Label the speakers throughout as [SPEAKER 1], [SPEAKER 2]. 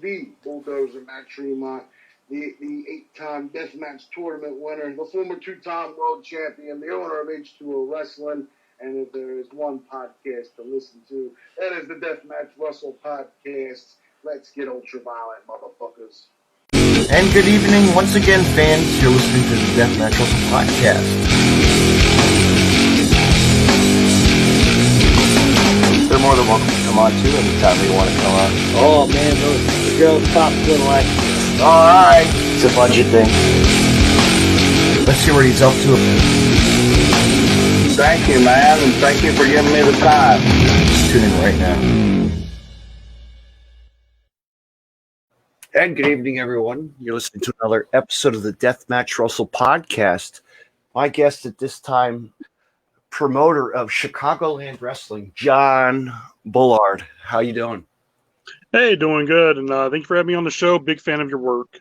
[SPEAKER 1] the Bulldozer Matt Tremont, the 8-time Deathmatch Tournament winner, the former 2-time world champion, the owner of H2O Wrestling. And if there is one podcast to listen to, that is the Deathmatch Russell Podcast. Let's get ultraviolet, motherfuckers.
[SPEAKER 2] And good evening once again, fans. You're listening to the Deathmatch Russell Podcast. They're more than welcome to come on too anytime they want to come on.
[SPEAKER 3] Oh man, those girls pop good like.
[SPEAKER 2] Alright. It's a budget thing. Let's see what he's up to.
[SPEAKER 4] Thank you, man, and thank you for giving me the time.
[SPEAKER 2] Tune in right now. And good evening, everyone. You're listening to another episode of the Deathmatch Russell Podcast. My guest at this time, promoter of Chicagoland Wrestling, John Bullard. How you doing?
[SPEAKER 5] Hey, doing good, and thank you for having me on the show. Big fan of your work.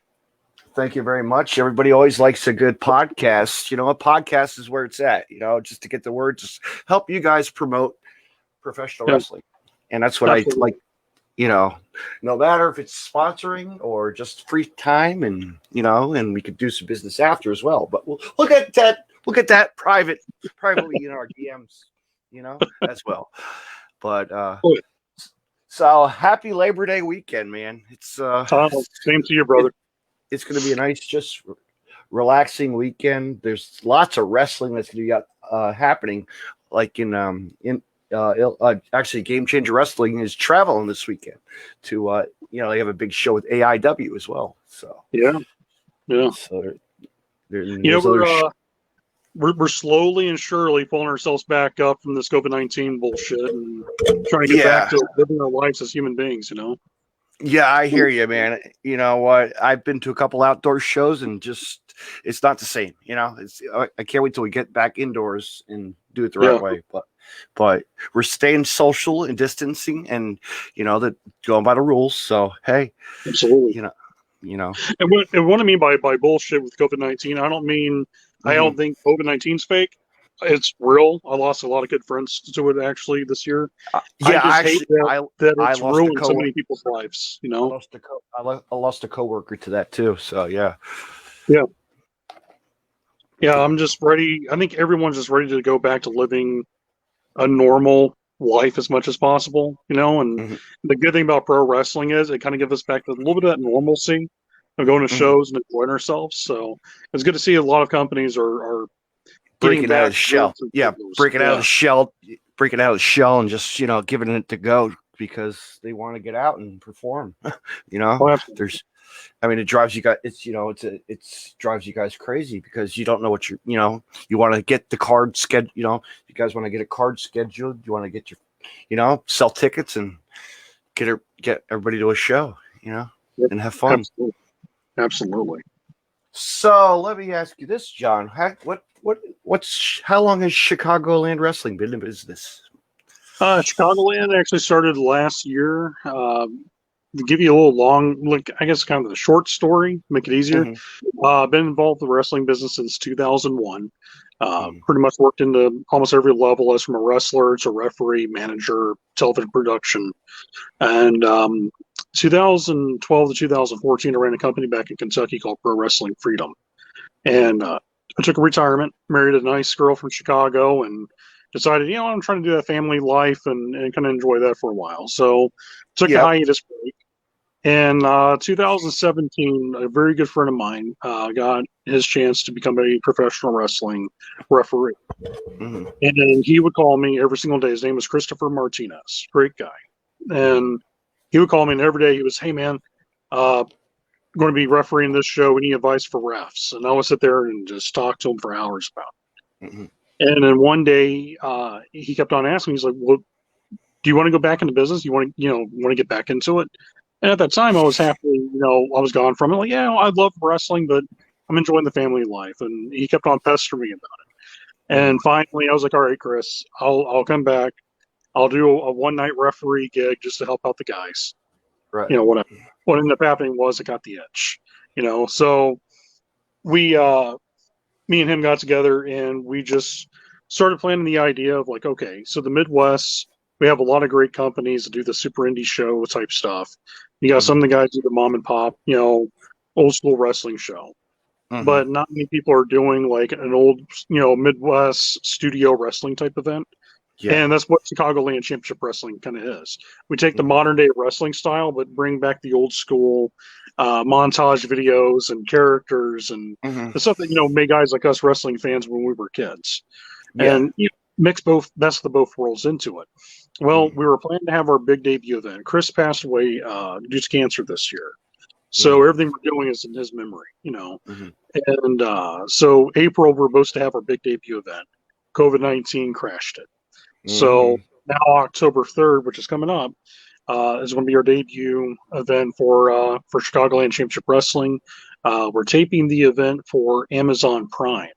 [SPEAKER 2] Thank you very much. Everybody always likes a good podcast. You know, a podcast is where it's at, you know, just to get the word, just help you guys promote professional wrestling. And that's what I like, you know, no matter if it's sponsoring or just free time, and, you know, and we could do some business after as well. But we'll look at that privately in our DMs, you know, as well. But so happy Labor Day weekend, man. It's
[SPEAKER 5] same to you, brother.
[SPEAKER 2] It's going to be a nice, just relaxing weekend. There's lots of wrestling that's going to be happening. Like actually, Game Changer Wrestling is traveling this weekend to, you know, they have a big show with AIW as well. So
[SPEAKER 5] yeah.
[SPEAKER 2] So
[SPEAKER 5] we're slowly and surely pulling ourselves back up from this COVID-19 bullshit and trying to get back to living our lives as human beings. You know.
[SPEAKER 2] Yeah, I hear you, man. You know what? I've been to a couple outdoor shows and just it's not the same. You know, I can't wait till we get back indoors and do it the right way. But we're staying social and distancing, and you know that going by the rules. So hey,
[SPEAKER 5] absolutely.
[SPEAKER 2] You know.
[SPEAKER 5] And what I mean by bullshit with COVID-19, I don't mean I don't think COVID-19's fake. It's real. I lost a lot of good friends to it actually this year. I hate that it's ruined so many people's lives. You know,
[SPEAKER 2] I lost a coworker to that too. So yeah.
[SPEAKER 5] I'm just ready. I think everyone's just ready to go back to living a normal life as much as possible. You know, and the good thing about pro wrestling is it kind of gives us back to a little bit of that normalcy of going to shows and enjoying ourselves. So it's good to see a lot of companies are
[SPEAKER 2] breaking out of the shell. Breaking out of the shell and just, you know, giving it to go because they want to get out and perform. You know, it drives you guys. It's drives you guys crazy because you don't know what you want to get the card scheduled. You know, you guys want to get a card scheduled. You want to get your, you know, sell tickets and get everybody to a show, you know, and have fun.
[SPEAKER 5] Absolutely.
[SPEAKER 2] So let me ask you this, John. How long has Chicagoland Wrestling been in business?
[SPEAKER 5] Chicagoland actually started last year. To give you a little I guess kind of the short story, make it easier. Been involved in the wrestling business since 2001. Pretty much worked into almost every level, as from a wrestler to referee, manager, television production. And 2012 to 2014, I ran a company back in Kentucky called Pro Wrestling Freedom. And I took a retirement, married a nice girl from Chicago, and decided, you know, I'm trying to do that family life and kind of enjoy that for a while. So took a hiatus break. And 2017, a very good friend of mine got his chance to become a professional wrestling referee. And he would call me every single day. His name was Christopher Martinez. Great guy. And he would call me, and every day he was, hey, man, going to be refereeing this show. Any advice for refs? And I would sit there and just talk to him for hours about it. And then one day he kept on asking me, he's like, well, do you want to go back into business? You want to get back into it? And at that time I was happy, I was gone from it. Like, yeah, I love wrestling, but I'm enjoying the family life. And he kept on pestering me about it. And finally I was like, all right, Chris, I'll come back. I'll do a one-night referee gig just to help out the guys.
[SPEAKER 2] Right.
[SPEAKER 5] What ended up happening was I got the itch. So we, me and him got together and we just started planning the idea of like, okay, so the Midwest, we have a lot of great companies that do the super indie show type stuff. You got some of the guys do the mom and pop, old school wrestling show.
[SPEAKER 2] Mhm.
[SPEAKER 5] But not many people are doing like an old, Midwest studio wrestling type event.
[SPEAKER 2] Yeah.
[SPEAKER 5] And that's what Chicagoland Championship Wrestling kind of is. We take the
[SPEAKER 2] Mhm.
[SPEAKER 5] modern day wrestling style, but bring back the old school montage videos and characters and
[SPEAKER 2] Mhm.
[SPEAKER 5] the stuff that, made guys like us wrestling fans when we were kids.
[SPEAKER 2] Yeah.
[SPEAKER 5] And mix best of both worlds into it. Well,
[SPEAKER 2] Mhm.
[SPEAKER 5] we were planning to have our big debut event. Chris passed away due to cancer this year. So everything we're doing is in his memory,
[SPEAKER 2] Mhm.
[SPEAKER 5] And so April, we're supposed to have our big debut event. COVID-19 crashed it. So
[SPEAKER 2] Mhm.
[SPEAKER 5] now October 3rd, which is coming up, is going to be our debut event for Chicagoland Championship Wrestling. We're taping the event for Amazon Prime.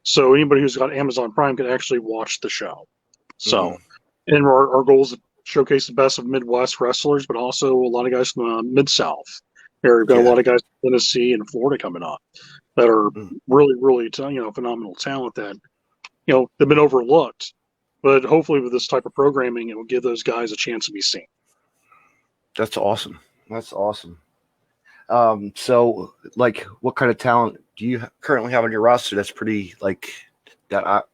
[SPEAKER 5] So anybody who's got Amazon Prime can actually watch the show. So,
[SPEAKER 2] Mhm.
[SPEAKER 5] and our goal is to showcase the best of Midwest wrestlers, but also a lot of guys from the Mid-South. We've got a
[SPEAKER 2] Yeah.
[SPEAKER 5] lot of guys from Tennessee and Florida coming up that are
[SPEAKER 2] Mhm.
[SPEAKER 5] really, really, phenomenal talent that, they've been overlooked. But hopefully with this type of programming, it will give those guys a chance to be seen.
[SPEAKER 2] That's awesome. That's awesome. So like, what kind of talent do you currently have on your roster that's pretty like that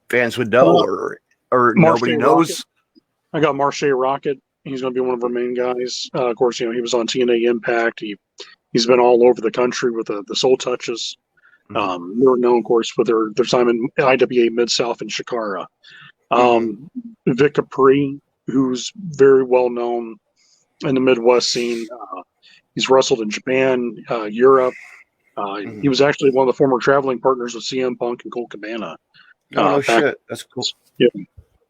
[SPEAKER 2] fans would know, or
[SPEAKER 5] Marche
[SPEAKER 2] nobody
[SPEAKER 5] Rocket.
[SPEAKER 2] knows?
[SPEAKER 5] I got Marche Rocket. He's going to be one of our main guys. Of course, he was on TNA Impact. He's been all over the country with the Soul Touches.
[SPEAKER 2] Mhm.
[SPEAKER 5] They were known, of course, for their time in IWA Mid-South and Shikara.
[SPEAKER 2] Mhm.
[SPEAKER 5] Vic Capri, who's very well known in the Midwest scene. He's wrestled in Japan, Europe. He
[SPEAKER 2] Mhm.
[SPEAKER 5] was actually one of the former traveling partners of CM Punk and Colt Cabana.
[SPEAKER 2] Oh, no
[SPEAKER 5] Back,
[SPEAKER 2] shit. That's cool.
[SPEAKER 5] yeah,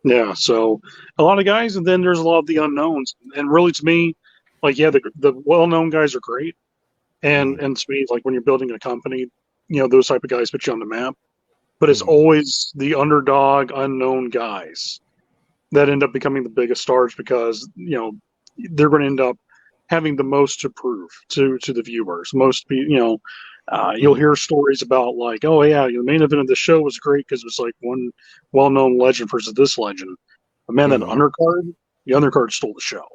[SPEAKER 5] yeah. So a lot of guys, and then there's a lot of the unknowns. And really, to me, like, yeah, the well-known guys are great, and
[SPEAKER 2] Mhm.
[SPEAKER 5] to me, like when you're building a company, those type of guys put you on the map. But it's
[SPEAKER 2] Mhm.
[SPEAKER 5] always the underdog, unknown guys that end up becoming the biggest stars because they're going to end up having the most to prove to the viewers. You'll
[SPEAKER 2] Mhm.
[SPEAKER 5] hear stories about like, oh yeah, the main event of the show was great because it was like one well-known legend versus this legend. But man, that
[SPEAKER 2] Mhm.
[SPEAKER 5] the undercard stole the show,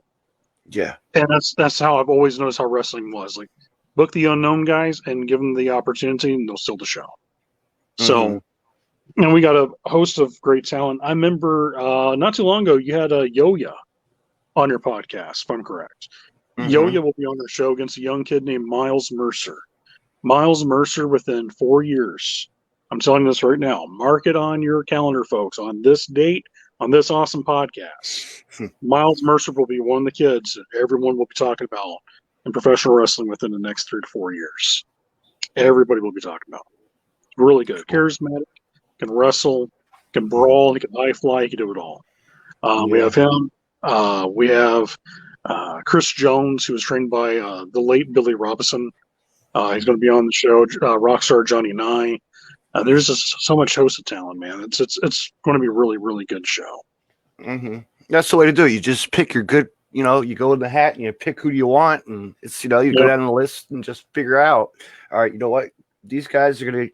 [SPEAKER 2] Yeah.
[SPEAKER 5] and that's how I've always noticed how wrestling was. Like, book the unknown guys and give them the opportunity, and they'll steal the show.
[SPEAKER 2] Mhm.
[SPEAKER 5] So. And we got a host of great talent. I remember not too long ago you had a Yoya on your podcast, if I'm correct.
[SPEAKER 2] Mhm.
[SPEAKER 5] Yoya will be on the show against a young kid named Miles Mercer. Miles Mercer, within 4 years, I'm telling you this right now, mark it on your calendar, folks, on this date, on this awesome podcast. Miles Mercer will be one of the kids that everyone will be talking about in professional wrestling within the next 3 to 4 years. Everybody will be talking about. Really good.
[SPEAKER 2] Cool.
[SPEAKER 5] Charismatic, can wrestle, can brawl, he can high fly, he can do it all. We
[SPEAKER 2] Yeah.
[SPEAKER 5] have him. We have Chris Jones, who was trained by the late Billy Robinson. He's going to be on the show. Rockstar Johnny Nye. There's just so much host of talent, man. It's going to be a really, really good show.
[SPEAKER 2] Mhm. That's the way to do it. You just pick your good. You go in the hat and you pick who you want, and it's you go
[SPEAKER 5] Yep.
[SPEAKER 2] down the list and just figure out. All right, you know what? These guys are gonna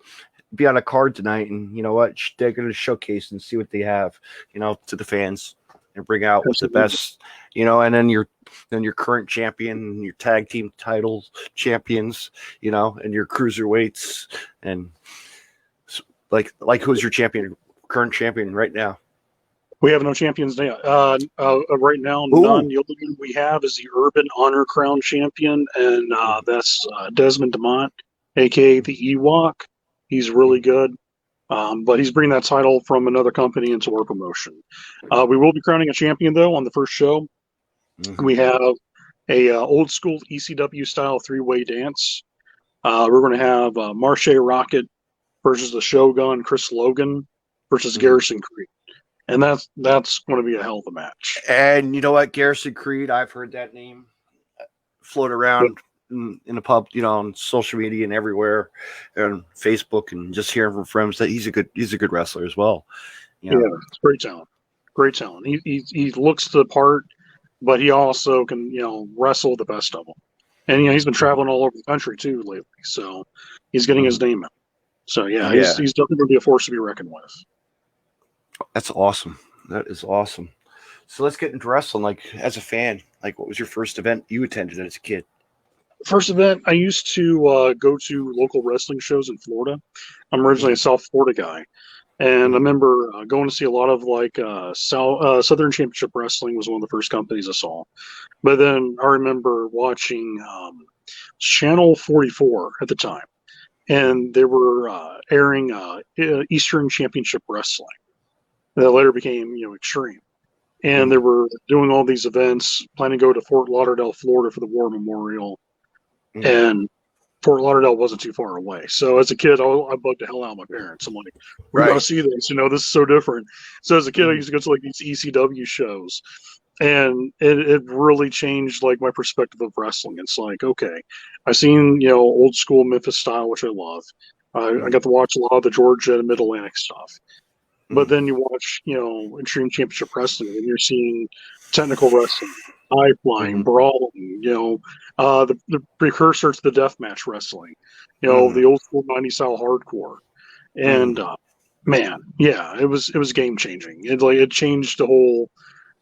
[SPEAKER 2] be on a card tonight, and you know what? They're gonna showcase and see what they have, to the fans, and bring out the
[SPEAKER 5] Absolutely.
[SPEAKER 2] best. And then your current champion, your tag team title champions, and your cruiserweights, and like who's your current champion right now?
[SPEAKER 5] We have no champions now. Right now,
[SPEAKER 2] Ooh.
[SPEAKER 5] none. The only one we have is the Urban Honor Crown champion, and that's Desmond DeMont, aka the Ewok. He's really good. But he's bringing that title from another company into our promotion. We will be crowning a champion, though, on the first show.
[SPEAKER 2] Mhm.
[SPEAKER 5] We have a old school ECW style 3-way dance. We're going to have Marche Rocket versus the Shogun, Chris Logan versus
[SPEAKER 2] Mhm.
[SPEAKER 5] Garrison Creed. And that's going to be a hell of a match.
[SPEAKER 2] And you know what, Garrison Creed, I've heard that name float around in the pub, on social media and everywhere, and Facebook, and just hearing from friends that he's a good wrestler as well.
[SPEAKER 5] Yeah, it's great talent. Great talent. He looks the part, but he also can wrestle the best of them. And he's been traveling all over the country too lately, so he's getting his name out. So yeah,
[SPEAKER 2] Yeah,
[SPEAKER 5] he's definitely going to be a force to be reckoned with.
[SPEAKER 2] that's awesome. That is awesome. So let's get into wrestling. Like, as a fan, Like, what was your first event you attended as a kid?
[SPEAKER 5] First event, I used to go to local wrestling shows in Florida. I'm originally a South Florida guy. And I remember going to see a lot of like Southern Championship Wrestling was one of the first companies I saw. But then I remember watching Channel 44 at the time, and they were airing Eastern Championship Wrestling that later became Extreme. And they were doing all these events, planning to go to Fort Lauderdale, Florida for the War Memorial. And Fort Lauderdale wasn't too far away. So as a kid, I bugged the hell out of my parents. I'm like, we got to see this. This is so different. So as a kid, I used to go to like these ECW shows. And it really changed like my perspective of wrestling. It's like, okay, I've seen, old school Memphis style, which I love. I got to watch a lot of the Georgia and Mid-Atlantic stuff. But then you watch, Extreme Championship Wrestling, and you're seeing technical wrestling, high flying, brawling, the precursor to the deathmatch wrestling, the old school 90s style hardcore. And man, yeah, it was game changing. It changed the whole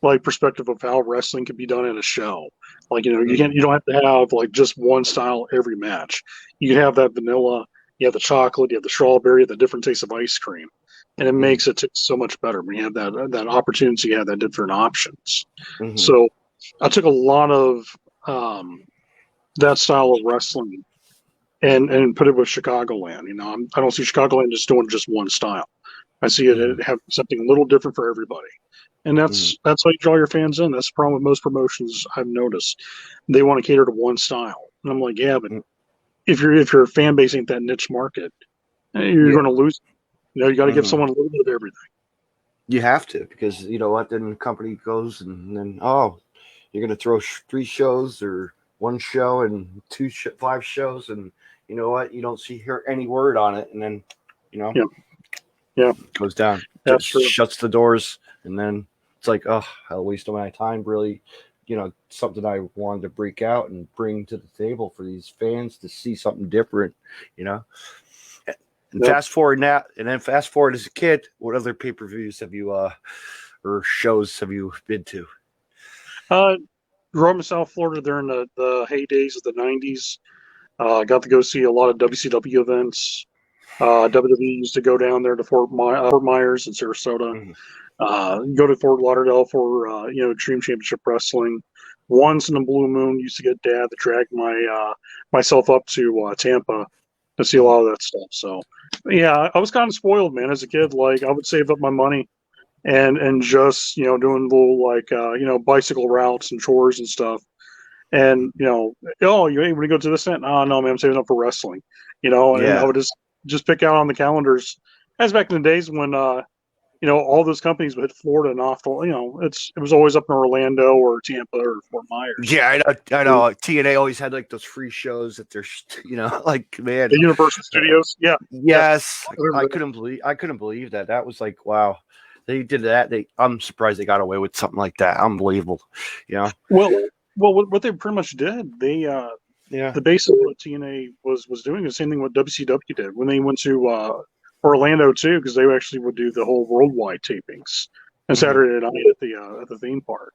[SPEAKER 5] like perspective of how wrestling could be done at a show. Like, you don't have to have like just one style every match. You can have that vanilla, you have the chocolate, you have the strawberry, the different tastes of ice cream. And it makes it so much better when you have that opportunity, you have that different options. So I took a lot of that style of wrestling and put it with Chicagoland. I don't see Chicagoland just doing just one style. I see it have something a little different for everybody. And that's how you draw your fans in. That's the problem with most promotions I've noticed. They want to cater to one style. And I'm like, yeah, but if your fan base ain't that niche market, you're going to lose. You got to give someone a little bit of everything.
[SPEAKER 2] You have to, because you know what? Then the company goes and then, you're going to throw 3 shows or 1 show and 5 shows. And you know what? You don't hear any word on it. And then, it goes down.
[SPEAKER 5] That's true.
[SPEAKER 2] Shuts the doors. And then it's like, I'll waste my time. Really, something I wanted to break out and bring to the table for these fans to see something different, And fast forward now, and then fast forward as a kid, what other pay-per-views have you, or shows have you been to?
[SPEAKER 5] Growing up in South Florida during the heydays of the 90s, got to go see a lot of WCW events. WWE used to go down there to Fort Myers in Sarasota. Go to Fort Lauderdale for, Extreme Championship Wrestling. Once in a blue moon, used to get Dad to drag myself up to Tampa to see a lot of that stuff. So, yeah, I was kind of spoiled, man, as a kid. Like, I would save up my money and just, doing little, like, bicycle routes and chores and stuff. And, you ain't going to go to this event? Oh, no, man, I'm saving up for wrestling. And I would just pick out on the calendars. As back in the days when, all those companies would hit Florida and off. It was always up in Orlando or Tampa or Fort Myers.
[SPEAKER 2] Yeah, I know. TNA always had like those free shows at their, like, man.
[SPEAKER 5] The Universal Studios. Yeah.
[SPEAKER 2] Yes, I couldn't believe that. That was like, wow, they did that. I'm surprised they got away with something like that. Unbelievable.
[SPEAKER 5] Well, what they pretty much did, the base of what TNA was doing the same thing what WCW did when they went to Orlando too, because they actually would do the whole worldwide tapings on Saturday night at the theme park.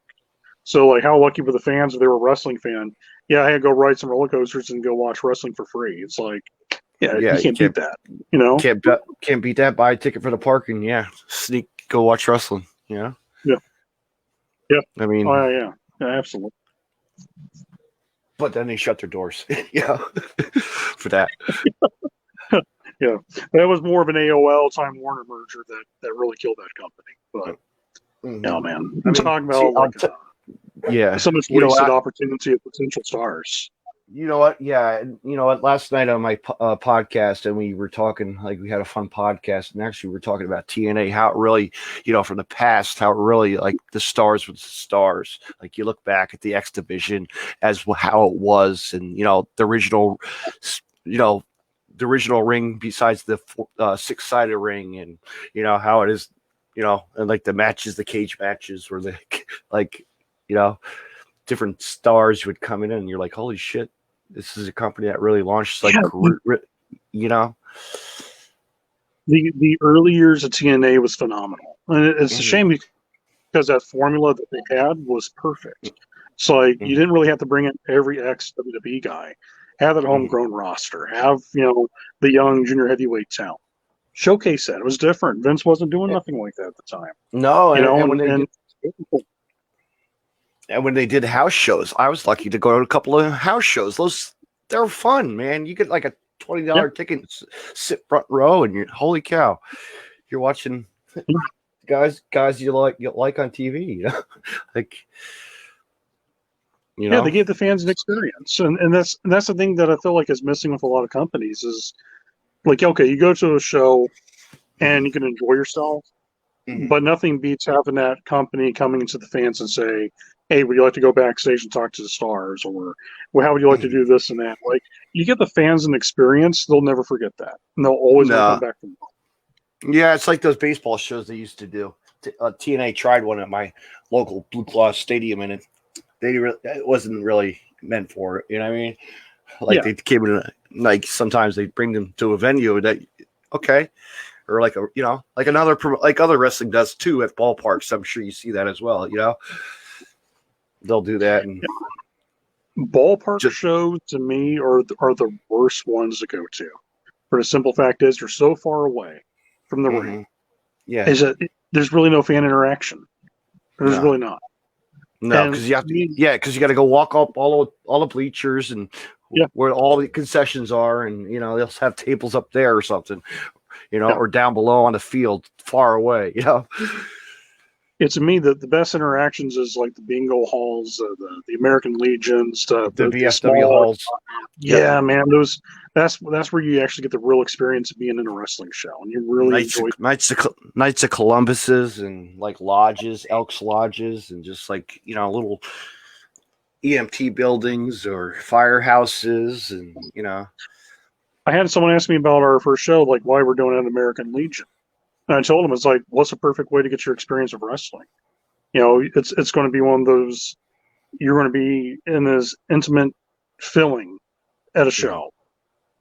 [SPEAKER 5] So, like, how lucky were the fans if they were a wrestling fan? Yeah, I had to go ride some roller coasters and go watch wrestling for free. It's like, you can't beat that.
[SPEAKER 2] Can't beat that. Buy a ticket for the park and go watch wrestling.
[SPEAKER 5] Yeah.
[SPEAKER 2] I mean,
[SPEAKER 5] yeah, absolutely.
[SPEAKER 2] But then they shut their doors. For that.
[SPEAKER 5] Yeah, that was more of an AOL Time Warner merger that really killed that company. But man, I'm talking about so much wasted opportunity of potential stars.
[SPEAKER 2] You know what? Yeah, you know what? Last night on my podcast, and we were talking, like, we had a fun podcast, and actually we were talking about TNA, how it really, from the past, how it really, like, the stars with the stars. Like, you look back at the X Division as how it was, and the original, the original ring besides the 6-sided ring, and how it is, and like the matches, the cage matches where the different stars would come in and you're like, holy shit, this is a company that really launched The early years of TNA was phenomenal, and it's a shame because that formula that they had was perfect.
[SPEAKER 5] So like you didn't really have to bring in every ex-WWE guy. Have that homegrown roster. Have, the young junior heavyweight talent. Showcase that. It was different. Vince wasn't doing nothing like that at the time.
[SPEAKER 2] No,
[SPEAKER 5] And
[SPEAKER 2] when they did house shows, I was lucky to go to a couple of house shows. They're fun, man. You get like a $20 ticket, sit front row, and holy cow, you're watching guys you like on TV.
[SPEAKER 5] Yeah, they gave the fans an experience, and that's the thing that I feel like is missing with a lot of companies is like, okay, you go to a show and you can enjoy yourself, but nothing beats having that company coming into the fans and say, hey, would you like to go backstage and talk to the stars, or well, how would you like to do this and that? Like, you get the fans an experience, they'll never forget that, and they'll always want to come back from that.
[SPEAKER 2] Yeah, it's like those baseball shows they used to do. TNA tried one at my local Blue Claw Stadium, and it wasn't really meant for it. You know what I mean? Like they came in, like sometimes they bring them to a venue that, okay, or like like another, like other wrestling does too at ballparks. I'm sure you see that as well. They'll do that. And
[SPEAKER 5] ballpark shows to me are the worst ones to go to. For the simple fact is, you're so far away from the ring.
[SPEAKER 2] Yeah,
[SPEAKER 5] is that there's really no fan interaction. There's really not.
[SPEAKER 2] No, because you have to. Yeah, because you got to go walk up all the bleachers and where all the concessions are, and they'll have tables up there or something, or down below on the field, far away.
[SPEAKER 5] It's to me that the best interactions is like the bingo halls, the American Legions, the
[SPEAKER 2] VFW halls.
[SPEAKER 5] Yeah, man, that's where you actually get the real experience of being in a wrestling show, and you really enjoy
[SPEAKER 2] Knights of Columbuses and like lodges, Elks lodges, and just like little EMT buildings or firehouses, and
[SPEAKER 5] I had someone ask me about our first show, like why we're doing an American Legion. And I told him, it's like, what's a perfect way to get your experience of wrestling? It's going to be one of those, you're going to be in this intimate feeling at a show,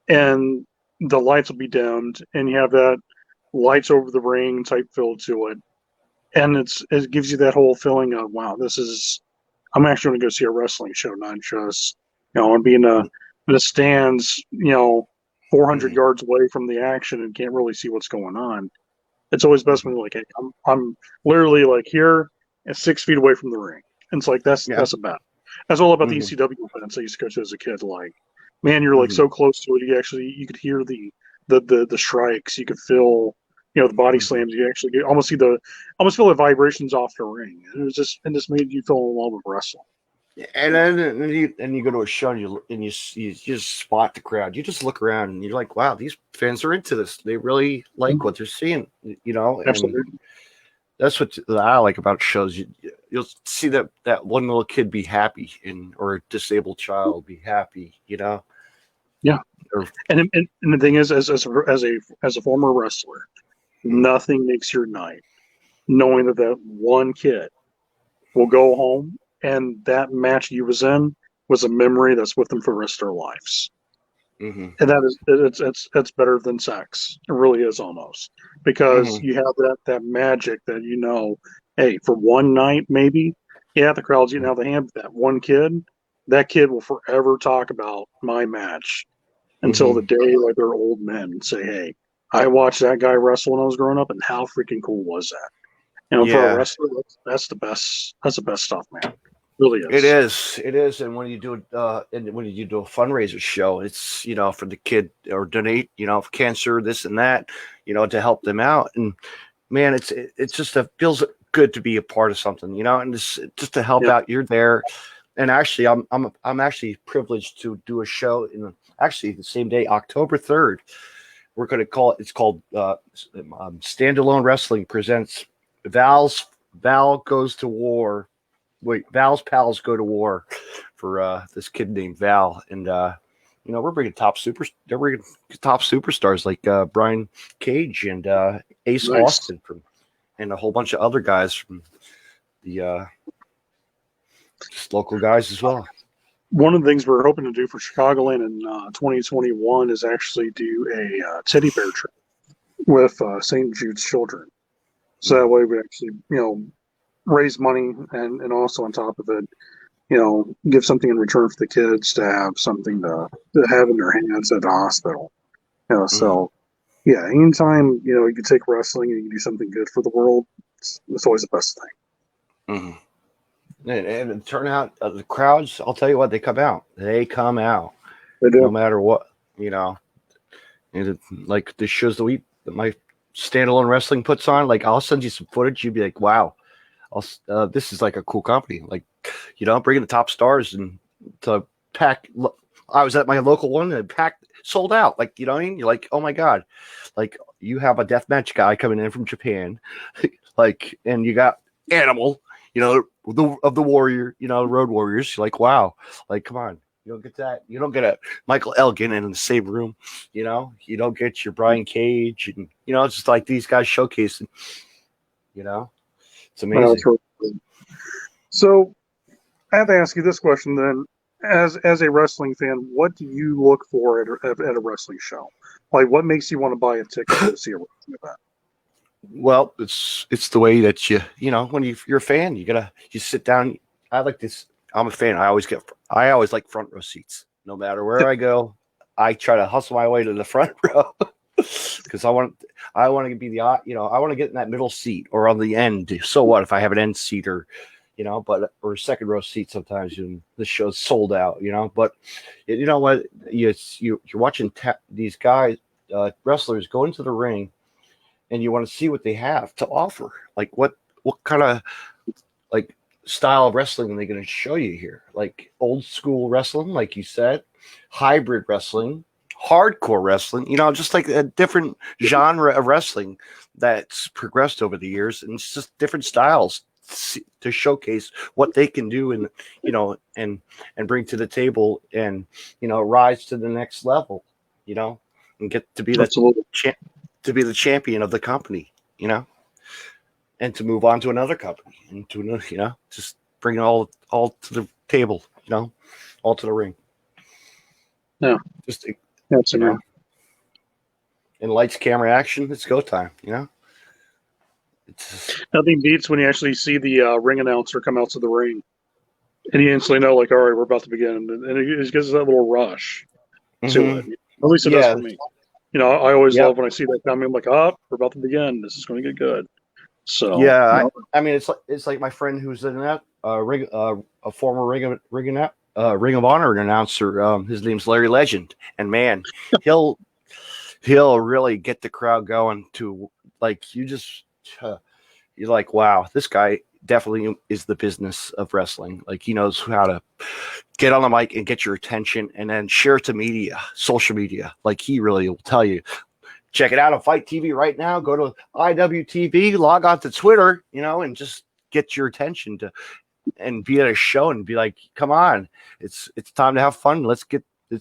[SPEAKER 5] and the lights will be dimmed, and you have that lights over the ring type feel to it. And it gives you that whole feeling of, wow, I'm actually going to go see a wrestling show, not just, I'm being in the stands, 400 yards away from the action and can't really see what's going on. It's always best when you're like, hey, I'm literally like here and 6 feet away from the ring. And it's like, that's a bet. That's all about the ECW events I used to go to as a kid. Like, man, you're like so close to it. You could hear the strikes. You could feel, the body slams. You actually almost feel the vibrations off the ring. And it just made you fall in love with wrestling.
[SPEAKER 2] And then you go to a show and you just spot the crowd. You just look around and you're like, wow, these fans are into this. They really like what they're seeing,
[SPEAKER 5] Absolutely.
[SPEAKER 2] And that's what I like about shows. You'll see that one little kid be happy, or a disabled child be happy,
[SPEAKER 5] Yeah. And the thing is, as a former wrestler, nothing makes your night knowing that one kid will go home and that match he was in was a memory that's with them for the rest of their lives. And it's better than sex. It really is, almost, because you have that magic that, hey, for one night, maybe, the crowd's eating out of the hand, but that kid will forever talk about my match until the day like they're old men and say, hey, I watched that guy wrestle when I was growing up, and how freaking cool was that? For a wrestler, that's the best stuff, man. Really is.
[SPEAKER 2] It is. And when you do a fundraiser show, it's for the kid, or donate for cancer, this and that, to help them out. And man, it's just feels good to be a part of something, and just to help out. You're there, and actually, I'm actually privileged to do a show in the same day, October 3rd. We're going to call it. It's called Standalone Wrestling presents Val Goes to War. Val's Pals Go to War, for this kid named Val, and we're bringing top superstars like Brian Cage and Ace Austin and a whole bunch of other guys from the just local guys as well.
[SPEAKER 5] One of the things we're hoping to do for Chicagoland in 2021 is actually do a teddy bear trip with St. Jude's Children. So that way we actually, raise money, and also on top of it, give something in return for the kids to have something to have in their hands at the hospital. So yeah, anytime you can take wrestling and you can do something good for the world, it's always the best thing.
[SPEAKER 2] Mm-hmm. And turnout, the crowds, I'll tell you what, they come out. They come out.
[SPEAKER 5] They do.
[SPEAKER 2] No matter what, And like the shows that my standalone wrestling puts on, like I'll send you some footage. You'd be like, wow, this is like a cool company. Like, bringing the top stars and to pack. I was at my local one and packed, sold out. Like, you know what I mean? You're like, oh my God, like you have a deathmatch guy coming in from Japan, like, and you got Animal, of the Warrior, Road Warriors. You're like, wow, like, come on. You don't get that. You don't get a Michael Elgin in the same room. You don't get your Brian Cage, and it's just like these guys showcasing. It's amazing.
[SPEAKER 5] So, I have to ask you this question then: as a wrestling fan, what do you look for at a wrestling show? Like, what makes you want to buy a ticket to see a wrestling event?
[SPEAKER 2] Well, it's the way that when you're a fan, you sit down. I like this. I'm a fan. I always like front row seats. No matter where I go, I try to hustle my way to the front row because I want to be I want to get in that middle seat or on the end. So what if I have an end seat or a second row seat sometimes the show's sold out, but you know what? You're watching these guys, wrestlers go into the ring and you want to see what they have to offer. Like what kind of like style of wrestling are they going to show you here? Like old school wrestling, like you said, hybrid wrestling, hardcore wrestling, just like a different genre of wrestling that's progressed over the years, and it's just different styles to showcase what they can do and and bring to the table and rise to the next level, and get to be the champion of the company, and to move on to another company and to another, just bring it all to the table, all to the ring.
[SPEAKER 5] Yeah,
[SPEAKER 2] just
[SPEAKER 5] that's
[SPEAKER 2] and lights, camera, action. It's go time. It's
[SPEAKER 5] nothing beats when you actually see the ring announcer come out to the ring, and you instantly know, like, all right, we're about to begin, and it gives that little rush to it. At least it does for me. I always love when I see that coming. I'm like, we're about to begin. This is going to get good. So
[SPEAKER 2] yeah, I mean, it's like my friend who's in that a former Ring of Honor announcer. His name's Larry Legend, and man, he'll really get the crowd going to like you're like, wow, this guy definitely is the business of wrestling. Like he knows how to get on the mic and get your attention, and then share it to social media. Like he really will tell you. Check it out on Fight TV right now. Go to IWTV, log on to Twitter, and just get your attention and be at a show and be like, come on, it's time to have fun. Let's get the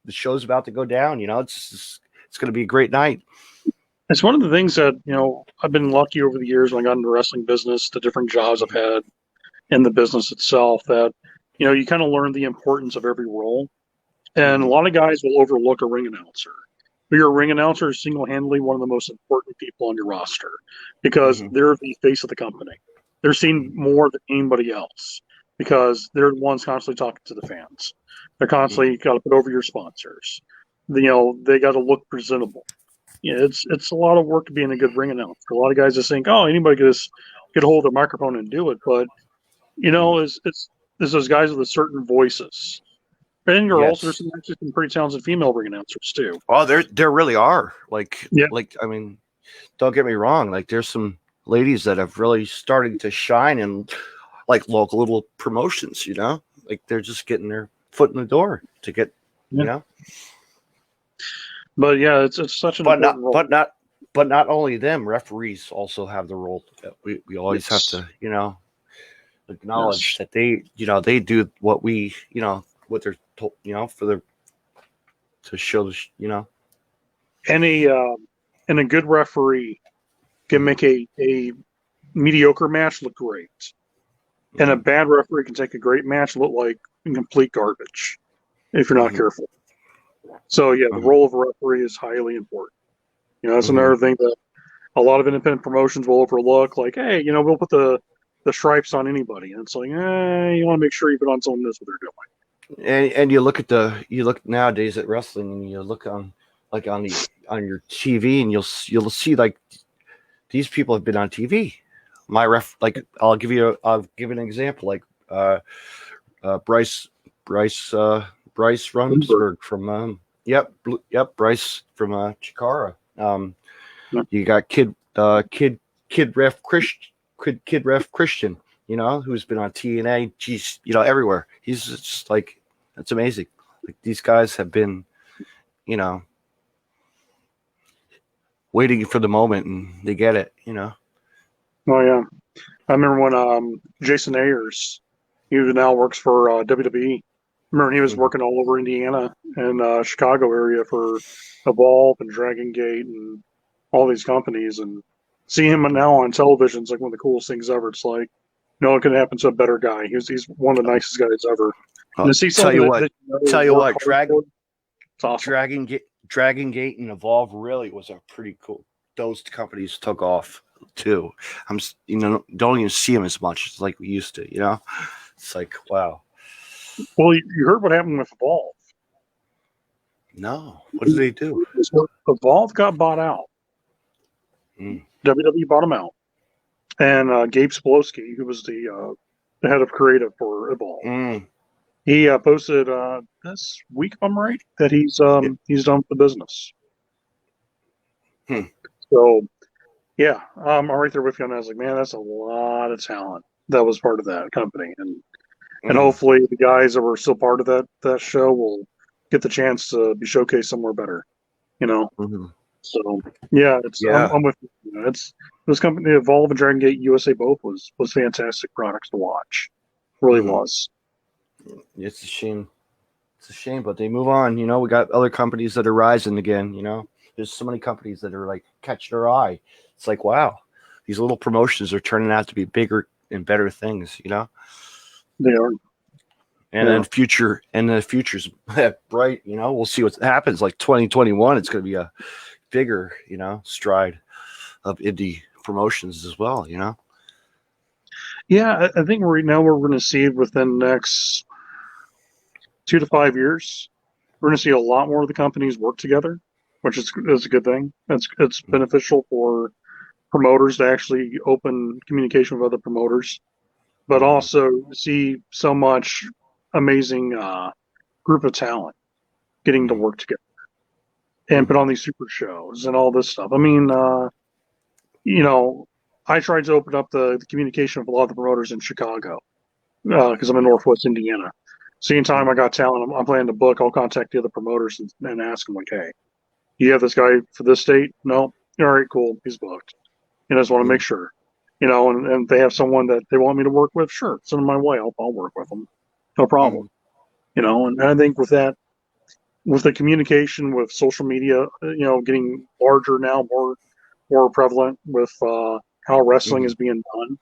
[SPEAKER 2] show's about to go down. It's going to be a great night.
[SPEAKER 5] It's one of the things that I've been lucky over the years when I got into the wrestling business, the different jobs I've had in the business itself, that you kind of learn the importance of every role, and a lot of guys will overlook a ring announcer. Your ring announcer is single-handedly one of the most important people on your roster because they're the face of the company. They're seen more than anybody else because they're the ones constantly talking to the fans. They're constantly got to put over your sponsors. They got to look presentable. It's a lot of work being a good ring announcer. A lot of guys just think, anybody could just get a hold of the microphone and do it, but it's those guys with certain voices. And there's some pretty talented female ring announcers too.
[SPEAKER 2] Oh, there really are. Like I mean, don't get me wrong. Like there's some ladies that have really started to shine in like local little promotions. Like they're just getting their foot in the door to get.
[SPEAKER 5] But yeah, it's such an important role.
[SPEAKER 2] But not only them. Referees also have the role. We always have to acknowledge that they they do what we what they're told, to show
[SPEAKER 5] and a good referee can make a mediocre match look great, and a bad referee can take a great match look like complete garbage if you're not careful. So the role of a referee is highly important. That's another thing that a lot of independent promotions will overlook. Like, hey, we'll put the the stripes on anybody. And it's like, you want to make sure you put on someone who knows what they're doing.
[SPEAKER 2] And you look nowadays at wrestling, and you look on your TV, and you'll see like these people have been on TV. I'll give an example, like Bryce Rumsberg from Bryce from Chikara. You got Kid Ref Christian, who's been on TNA, everywhere. He's just like, that's amazing. Like, these guys have been, waiting for the moment, and they get it,
[SPEAKER 5] Oh yeah, I remember when Jason Ayers, he now works for WWE. Remember, he was working all over Indiana and Chicago area for Evolve and Dragon Gate and all these companies, and see him now on television is like one of the coolest things ever. It's like, no one can happen to a better guy. He's one of the nicest guys ever. And to see
[SPEAKER 2] tell you what,
[SPEAKER 5] it's awesome.
[SPEAKER 2] Dragon Gate and Evolve really was a pretty cool. Those companies took off too. Don't even see them as much as like we used to. It's like, wow.
[SPEAKER 5] Well, you heard what happened with Evolve.
[SPEAKER 2] No, what did they do?
[SPEAKER 5] Evolve got bought out. WWE bought them out, and Gabe Spolowski, who was the head of creative for Evolve, he posted this week, if I'm right, that he's done for the business. So, yeah, I'm right there with you on that. I was like, man, that's a lot of talent that was part of that company, and hopefully the guys that were still part of that show will get the chance to be showcased somewhere better. So yeah, I'm with you. It's this company, Evolve and Dragon Gate USA, both was fantastic products to watch. Really was.
[SPEAKER 2] It's a shame. It's a shame, but they move on. We got other companies that are rising again. There's so many companies that are like catching our eye. It's like, wow, these little promotions are turning out to be bigger and better things.
[SPEAKER 5] They are.
[SPEAKER 2] And then the future's bright. We'll see what happens. Like 2021, it's going to be a bigger, stride of indie promotions as well.
[SPEAKER 5] Yeah, I think right now we're going to see within the next 2 to 5 years, we're going to see a lot more of the companies work together, which is a good thing. It's beneficial for promoters to actually open communication with other promoters, but also see so much amazing group of talent getting to work together and put on these super shows and all this stuff. I mean, I tried to open up the communication with a lot of the promoters in Chicago because I'm in Northwest Indiana. So anytime I got talent, I'm planning to book, I'll contact the other promoters and ask them, like, hey, you have this guy for this state? No? All right, cool. He's booked. I just want to make sure. And if they have someone that they want me to work with, sure, send them my way. I'll work with them. No problem. And I think with that, with the communication with social media, getting larger now, more prevalent with how wrestling is being done.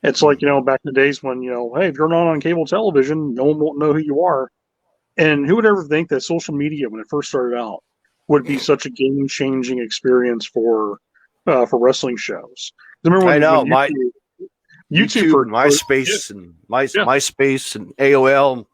[SPEAKER 5] It's like, back in the days when, hey, if you're not on cable television, no one won't know who you are. And who would ever think that social media, when it first started out, would be such a game-changing experience for wrestling shows?
[SPEAKER 2] I know, YouTube, MySpace, and MySpace and AOL.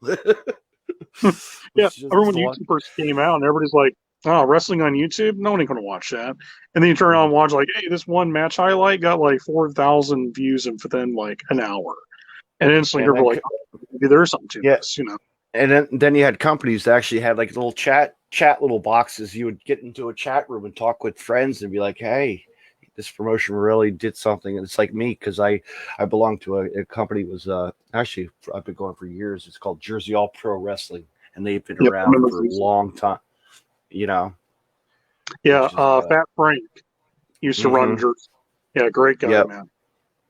[SPEAKER 5] Yeah, I remember when YouTube first came out, and everybody's like, "Oh, wrestling on YouTube? No one ain't gonna watch that." And then you turn on and watch, like, "Hey, this one match highlight got like 4,000 views within like an hour," and instantly you're like, oh, "Maybe there's something to this,"
[SPEAKER 2] And then you had companies that actually had like little chat little boxes. You would get into a chat room and talk with friends and be like, "Hey, this promotion really did something." And it's like me, because I belong to a company. It was actually, I've been going for years. It's called Jersey All Pro Wrestling, and they've been around for a long time.
[SPEAKER 5] Yeah, Fat Frank used to run Jersey. Yeah, great guy, man.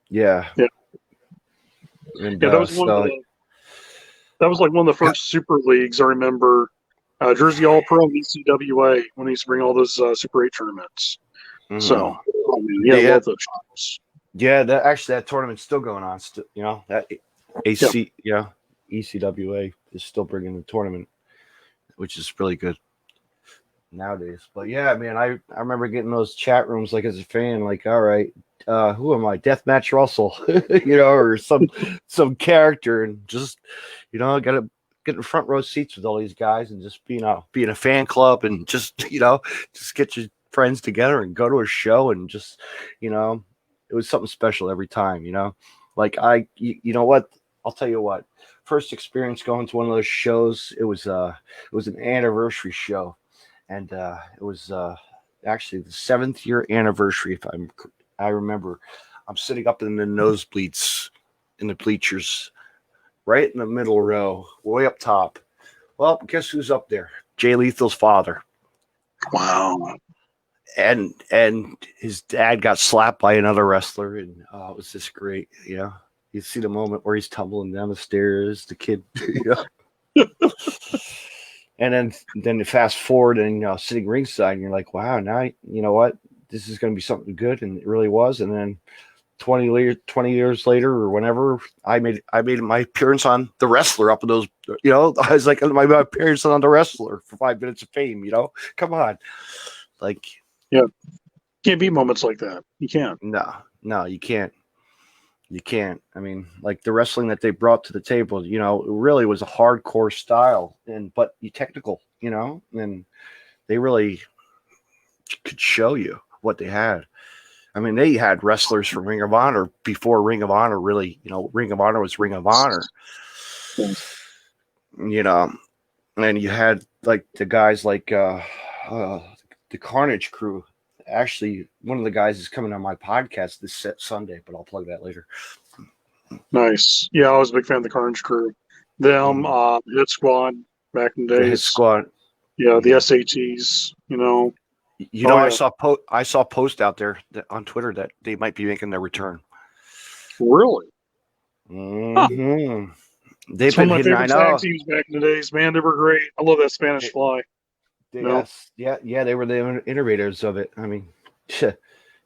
[SPEAKER 2] Yeah.
[SPEAKER 5] And, that was that was like one of the first super leagues I remember. Jersey All Pro and ECWA, when they used to bring all those Super 8 tournaments. So, love those shows.
[SPEAKER 2] Yeah, that tournament's still going on. That ECWA is still bringing the tournament, which is really good. nowadays. But yeah, man, I remember getting those chat rooms like as a fan, like, all right, who am I? Deathmatch Russell, or some character, and just gotta get in front row seats with all these guys and just being a fan club and just just get your friends together and go to a show and just it was something special every time. Like you know what? I'll tell you what. First experience going to one of those shows, it was an anniversary show, and it was actually the 7th year anniversary. I remember, I'm sitting up in the nosebleeds in the bleachers, right in the middle row, way up top. Well, guess who's up there? Jay Lethal's father.
[SPEAKER 5] Wow.
[SPEAKER 2] And his dad got slapped by another wrestler, and it was just great. You see the moment where he's tumbling down the stairs, the kid, and then fast forward and sitting ringside, and you're like, wow, now you know what, this is going to be something good, and it really was. And then 20 years later, or whenever, I made my appearance on The Wrestler up in those. I was like, my appearance on The Wrestler for 5 minutes of fame. Come on, like,
[SPEAKER 5] yeah, can't be moments like that. You can't.
[SPEAKER 2] No, you can't. You can't. I mean, like the wrestling that they brought to the table, it really was a hardcore style, but technical, and they really could show you what they had. I mean, they had wrestlers from Ring of Honor before Ring of Honor really, Ring of Honor was Ring of Honor. And you had like the guys like the Carnage crew. Actually, one of the guys is coming on my podcast this Sunday, but I'll plug that later.
[SPEAKER 5] Nice. Yeah, I was a big fan of the Carnage crew. Them, Hit Squad back in the days.
[SPEAKER 2] The Hit Squad.
[SPEAKER 5] Yeah, the SATs.
[SPEAKER 2] I saw a post out there on Twitter that they might be making their return.
[SPEAKER 5] Really?
[SPEAKER 2] Mm-hmm.
[SPEAKER 5] Huh.
[SPEAKER 2] They've been hitting. I know.
[SPEAKER 5] Tag teams back in the days, man. They were great. I love that Spanish Fly.
[SPEAKER 2] Yes, yeah, they were the innovators of it. I mean,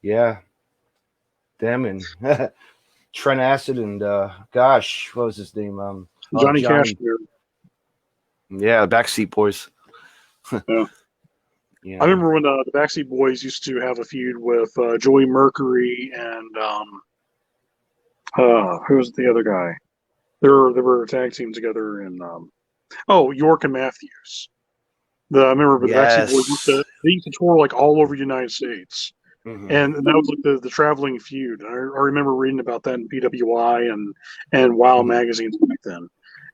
[SPEAKER 2] yeah, them and Trent Acid and gosh, what was his name?
[SPEAKER 5] Johnny Cashmere.
[SPEAKER 2] Yeah, Backseat Boys.
[SPEAKER 5] Yeah. Yeah. I remember when the Backseat Boys used to have a feud with Joey Mercury and who was the other guy? They were a tag team together in York and Matthews. I remember the Backseat Boys used to tour like all over the United States. Mm-hmm. And that was like the traveling feud. I remember reading about that in PWI and WOW magazines back then.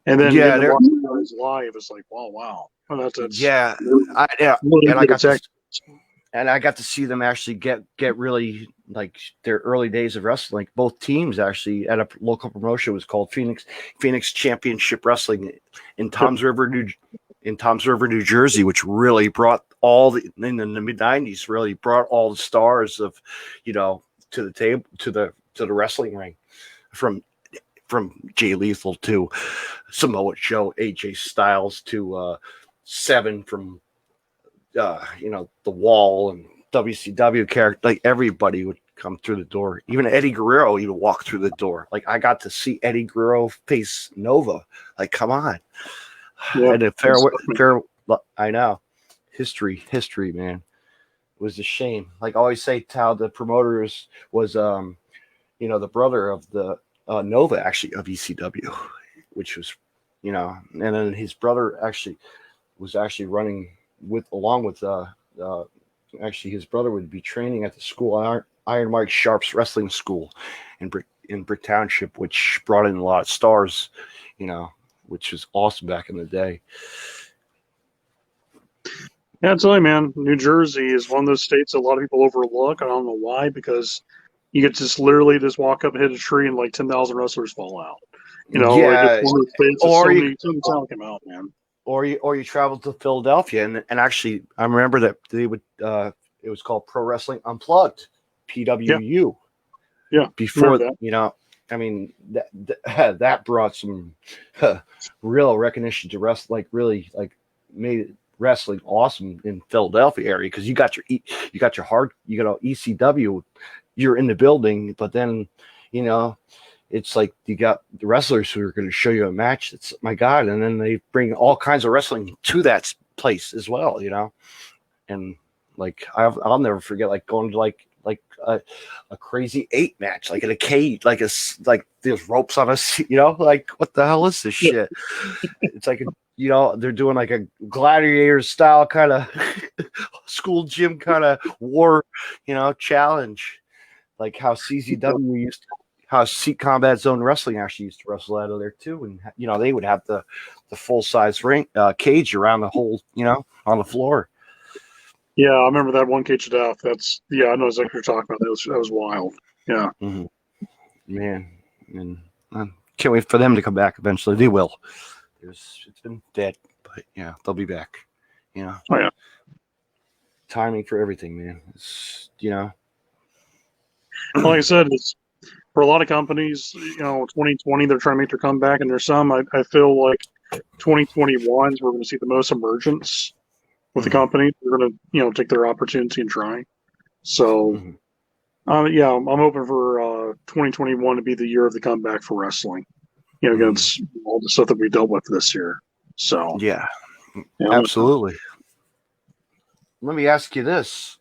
[SPEAKER 5] And then watching guys live, it's like, wow. Well, that's
[SPEAKER 2] and I got to see them actually get really like their early days of wrestling. Like both teams actually at a local promotion was called Phoenix Championship Wrestling in Toms River, New Jersey, which really brought in the mid '90s. Really brought all the stars of to the table to the wrestling ring, from Jay Lethal to Samoa Joe, AJ Styles to Seven from the Wall and WCW character. Like everybody would come through the door. Even Eddie Guerrero would walk through the door. Like I got to see Eddie Guerrero face Nova. Like, come on. Yeah, and fair, I know. History, man. It was a shame. Like I always say, how the promoters was, the brother of the Nova, actually, of ECW, which was, and then his brother was running along with his brother would be training at the school, Iron Mike Sharp's wrestling school in Brick Township, which brought in a lot of stars, which was awesome back in the day.
[SPEAKER 5] Yeah, I'll tell you, man, New Jersey is one of those states a lot of people overlook. I don't know why, because you could just literally just walk up and hit a tree and like 10,000 wrestlers fall out.
[SPEAKER 2] Yeah,
[SPEAKER 5] or you come out, man.
[SPEAKER 2] Or you traveled to Philadelphia, and actually, I remember that they would. It was called Pro Wrestling Unplugged, PWU.
[SPEAKER 5] Yeah.
[SPEAKER 2] Before that, I mean that brought some real recognition to wrestling. Like really, like made wrestling awesome in Philadelphia area, because you got your ECW. You're in the building, but then it's like you got the wrestlers who are going to show you a match. It's my God, and then they bring all kinds of wrestling to that place as well. and like I'll never forget like going to like a crazy 8 match, like in a cage, like like there's ropes on us, like what the hell is this shit? It's like they're doing like a gladiator style kind of school gym kind of war, challenge, like how CZW used to, how Combat Zone Wrestling actually used to wrestle out of there too, and they would have the full size ring cage around the whole, on the floor.
[SPEAKER 5] Yeah, I remember that one cage of death. I know exactly what you're talking about. That was wild. Yeah.
[SPEAKER 2] Mm-hmm. Man, and can't wait for them to come back eventually. They will. It's been dead, but yeah, they'll be back.
[SPEAKER 5] Oh yeah.
[SPEAKER 2] Timing for everything, man. It's
[SPEAKER 5] Like I said, it's for a lot of companies. 2020 they're trying to make their comeback, and there's some. I feel like 2021 is we're going to see the most emergence with the company. They're going to take their opportunity and try. So, yeah, I'm hoping for 2021 to be the year of the comeback for wrestling. Against all the stuff that we dealt with this year. So
[SPEAKER 2] yeah, absolutely. Let me ask you this: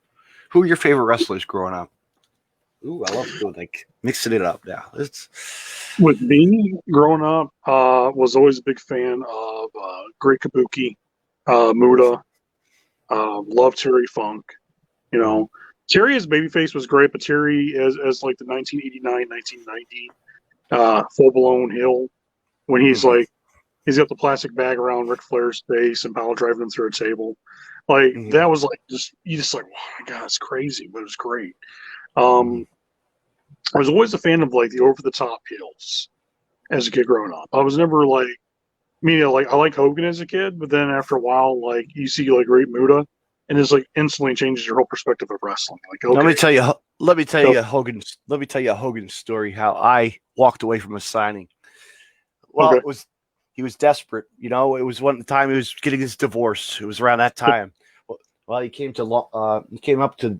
[SPEAKER 2] who are your favorite wrestlers growing up? Ooh, I love doing like mixing it up now.
[SPEAKER 5] With me growing up, was always a big fan of Great Kabuki, Muda. Loved Terry Funk. Terry as babyface was great, but Terry as like the 1989-1990 full blown heel, when he's like he's got the plastic bag around Ric Flair's face and power driving him through a table, like that was like you just like, oh my god, it's crazy, but it was great. I was always a fan of like the over the top heels as a kid growing up. I was never like I like Hogan as a kid, but then after a while, like you see like Great Muda, and it's like instantly changes your whole perspective of wrestling. Like, okay,
[SPEAKER 2] let me tell you a Hogan story. How I walked away from a signing. Well, he was desperate. It was one time he was getting his divorce. It was around that time. Well, he came up to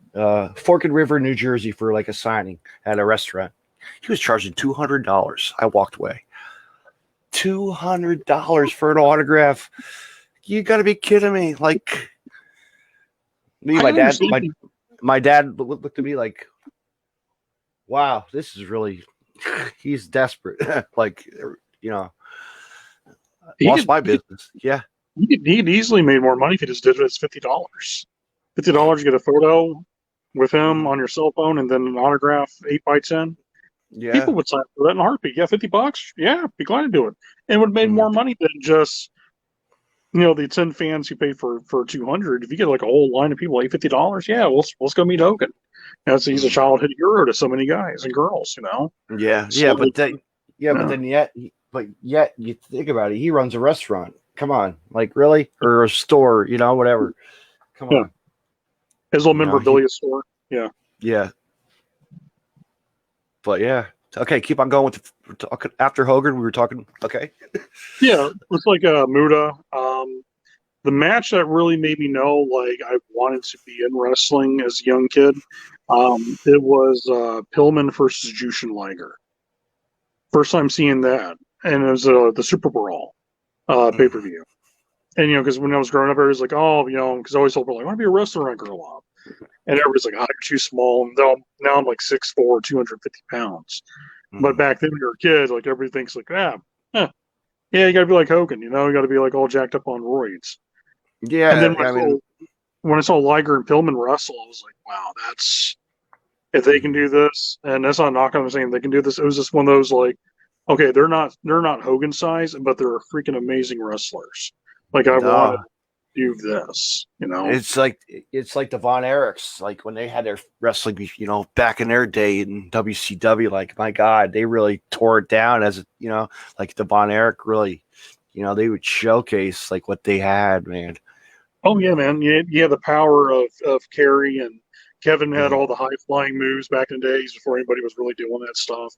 [SPEAKER 2] Forked River, New Jersey for like a signing at a restaurant. He was charging $200. I walked away. $200 for an autograph. You got to be kidding me! Like me, my dad looked at me like, "Wow, this is really." He's desperate. Like lost my business. Yeah,
[SPEAKER 5] he'd easily made more money if he just did it as $50. $50, get a photo with him on your cell phone, and then an autograph 8x10.
[SPEAKER 2] Yeah,
[SPEAKER 5] people would sign up for that in a heartbeat. Yeah, $50. Yeah, be glad to do it. And it would have made more money than just the 10 fans who paid for 200. If you get like a whole line of people, like $50, yeah, let's go meet Hogan. He's a childhood hero to so many guys and girls.
[SPEAKER 2] Yeah,
[SPEAKER 5] so,
[SPEAKER 2] but yet you think about it, he runs a restaurant. Come on, like really, or a store, whatever. Come on,
[SPEAKER 5] his little memorabilia store. Yeah.
[SPEAKER 2] But yeah, okay, keep on going with after Hogan. We were talking. Okay.
[SPEAKER 5] Yeah, it's like Muda. The match that really made me know like I wanted to be in wrestling as a young kid. It was Pillman versus Jushin Liger. First time seeing that, and it was the Super Brawl pay per view. And because when I was growing up, I was like, oh, because I always told people like, I want to be a wrestler when I grow up. And everybody's like, oh, you're too small. And now I'm like 6'4", 250 pounds. But back then when you were a kid, like everybody thinks like, yeah, you got to be like Hogan. You got to be like all jacked up on roids.
[SPEAKER 2] Yeah.
[SPEAKER 5] And then when I saw Liger and Pillman wrestle, I was like, wow, if they can do this, and that's not a knock on them saying they can do this. It was just one of those like, okay, they're not Hogan size, but they're freaking amazing wrestlers. Like I want to do this,
[SPEAKER 2] It's like the Von Erichs, like when they had their wrestling, back in their day in WCW. Like my God, they really tore it down as like the Von Erich really, they would showcase like what they had, man.
[SPEAKER 5] Oh yeah, man. Yeah, the power of Kerry, and Kevin had all the high flying moves back in the days before anybody was really doing that stuff.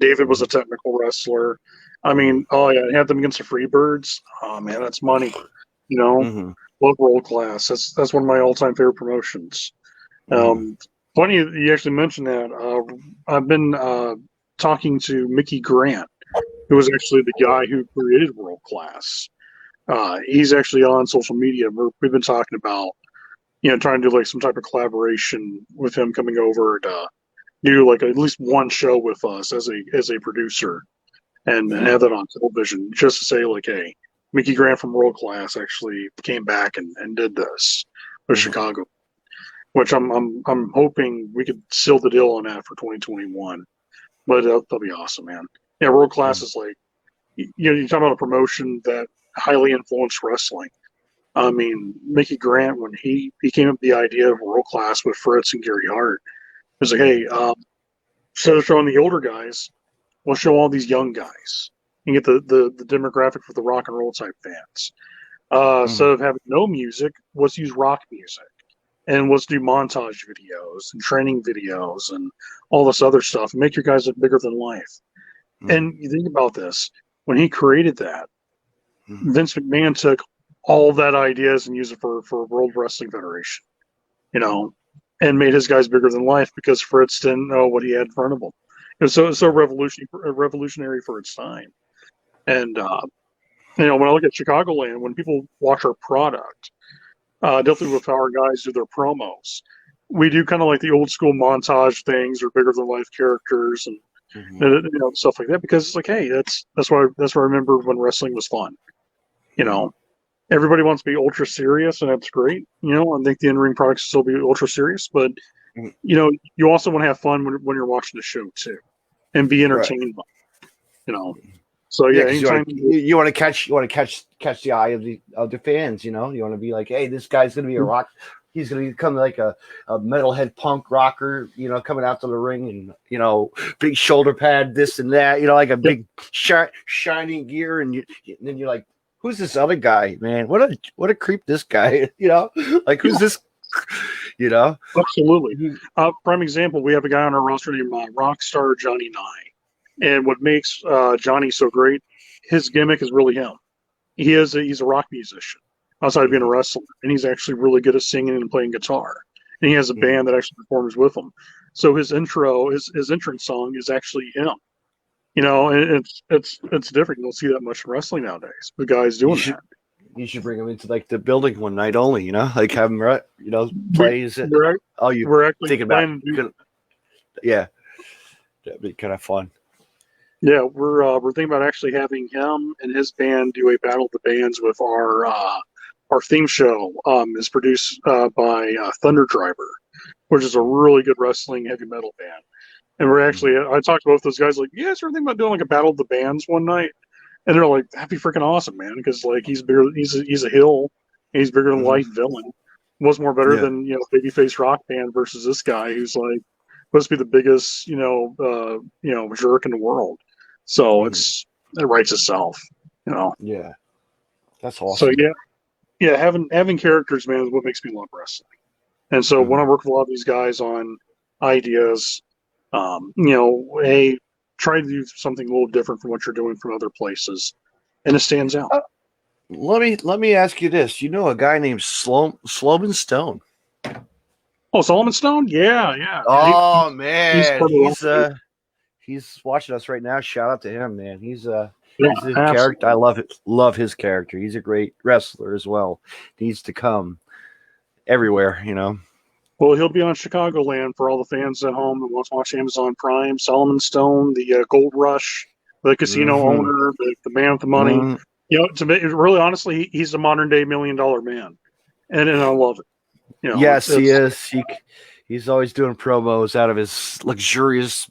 [SPEAKER 5] David was a technical wrestler. I mean, had them against the Freebirds. Oh man, that's money. Love World Class. That's one of my all time favorite promotions. Funny you actually mentioned that. I've been talking to Mickey Grant, who was actually the guy who created World Class. He's actually on social media. We've been talking about trying to do like some type of collaboration with him coming over to do like at least one show with us as a producer and have that on television, just to say like, hey, Mickey Grant from World Class actually came back and did this with Chicago, which I'm hoping we could seal the deal on that for 2021. But that'll be awesome, man. Yeah, World Class is like, you talk about a promotion that highly influenced wrestling. I mean, Mickey Grant, when he came up with the idea of World Class with Fritz and Gary Hart, it was like, hey, instead of showing the older guys, we'll show all these young guys and get the demographic for the rock and roll type fans. Instead of having no music, let's use rock music. And let's do montage videos and training videos and all this other stuff and make your guys look bigger than life. And you think about this, when he created that, Vince McMahon took all of that ideas and used it for World Wrestling Federation, and made his guys bigger than life because Fritz didn't know what he had in front of him. It was so revolutionary for its time. And, when I look at Chicagoland, when people watch our product, definitely with how our guys do their promos, we do kind of like the old school montage things or bigger than life characters and stuff like that, because it's like, hey, that's what I remember when wrestling was fun. Everybody wants to be ultra serious, and that's great. I think the in-ring products still be ultra serious, but you also want to have fun when you're watching the show too, and be entertained by it, So yeah,
[SPEAKER 2] you want to catch the eye of the fans. You want to be like, hey, this guy's gonna be a rock. He's gonna become like a metalhead punk rocker. Coming out to the ring and big shoulder pad, this and that. Like a big shiny gear, and then you're like, who's this other guy, man? What a creep this guy. Like who's this?
[SPEAKER 5] Absolutely. Prime example, we have a guy on our roster named Rockstar Johnny Nye. And what makes Johnny so great, his gimmick is really him. He's a rock musician outside of being a wrestler, and he's actually really good at singing and playing guitar. And he has a band that actually performs with him. So his entrance song is actually him. And it's different. You don't see that much in wrestling nowadays. The guys doing that.
[SPEAKER 2] You should bring him into like the building one night only. Like have him play.
[SPEAKER 5] We're actually
[SPEAKER 2] thinking about that'd be kind of fun.
[SPEAKER 5] Yeah, we're thinking about actually having him and his band do a battle of the bands with our theme show. Is produced by Thunder Driver, which is a really good wrestling heavy metal band. And we're actually, I talked to both those guys, like, yeah, so we're thinking about doing like a battle of the bands one night. And they're like, that'd be freaking awesome, man, because like he's bigger, he's a heel, and he's bigger than life villain. What's more better than babyface rock band versus this guy who's like supposed to be the biggest jerk in the world. So it writes itself,
[SPEAKER 2] Yeah, that's awesome.
[SPEAKER 5] So yeah, having characters, man, is what makes me love wrestling. And so when I work with a lot of these guys on ideas, hey, try to do something a little different from what you're doing from other places, and it stands out.
[SPEAKER 2] Let me ask you this: a guy named Sloman Stone?
[SPEAKER 5] Oh, Solomon Stone? Yeah.
[SPEAKER 2] Oh man, he's watching us right now. Shout out to him, man. He's a character. I love his character. He's a great wrestler as well. Needs to come everywhere,
[SPEAKER 5] Well, he'll be on Chicagoland for all the fans at home that want to watch Amazon Prime. Solomon Stone, the Gold Rush, the casino owner, the man with the money. To me, really, honestly, he's a modern day $1 million man, and I love it.
[SPEAKER 2] Yes, he is. He's always doing promos out of his luxurious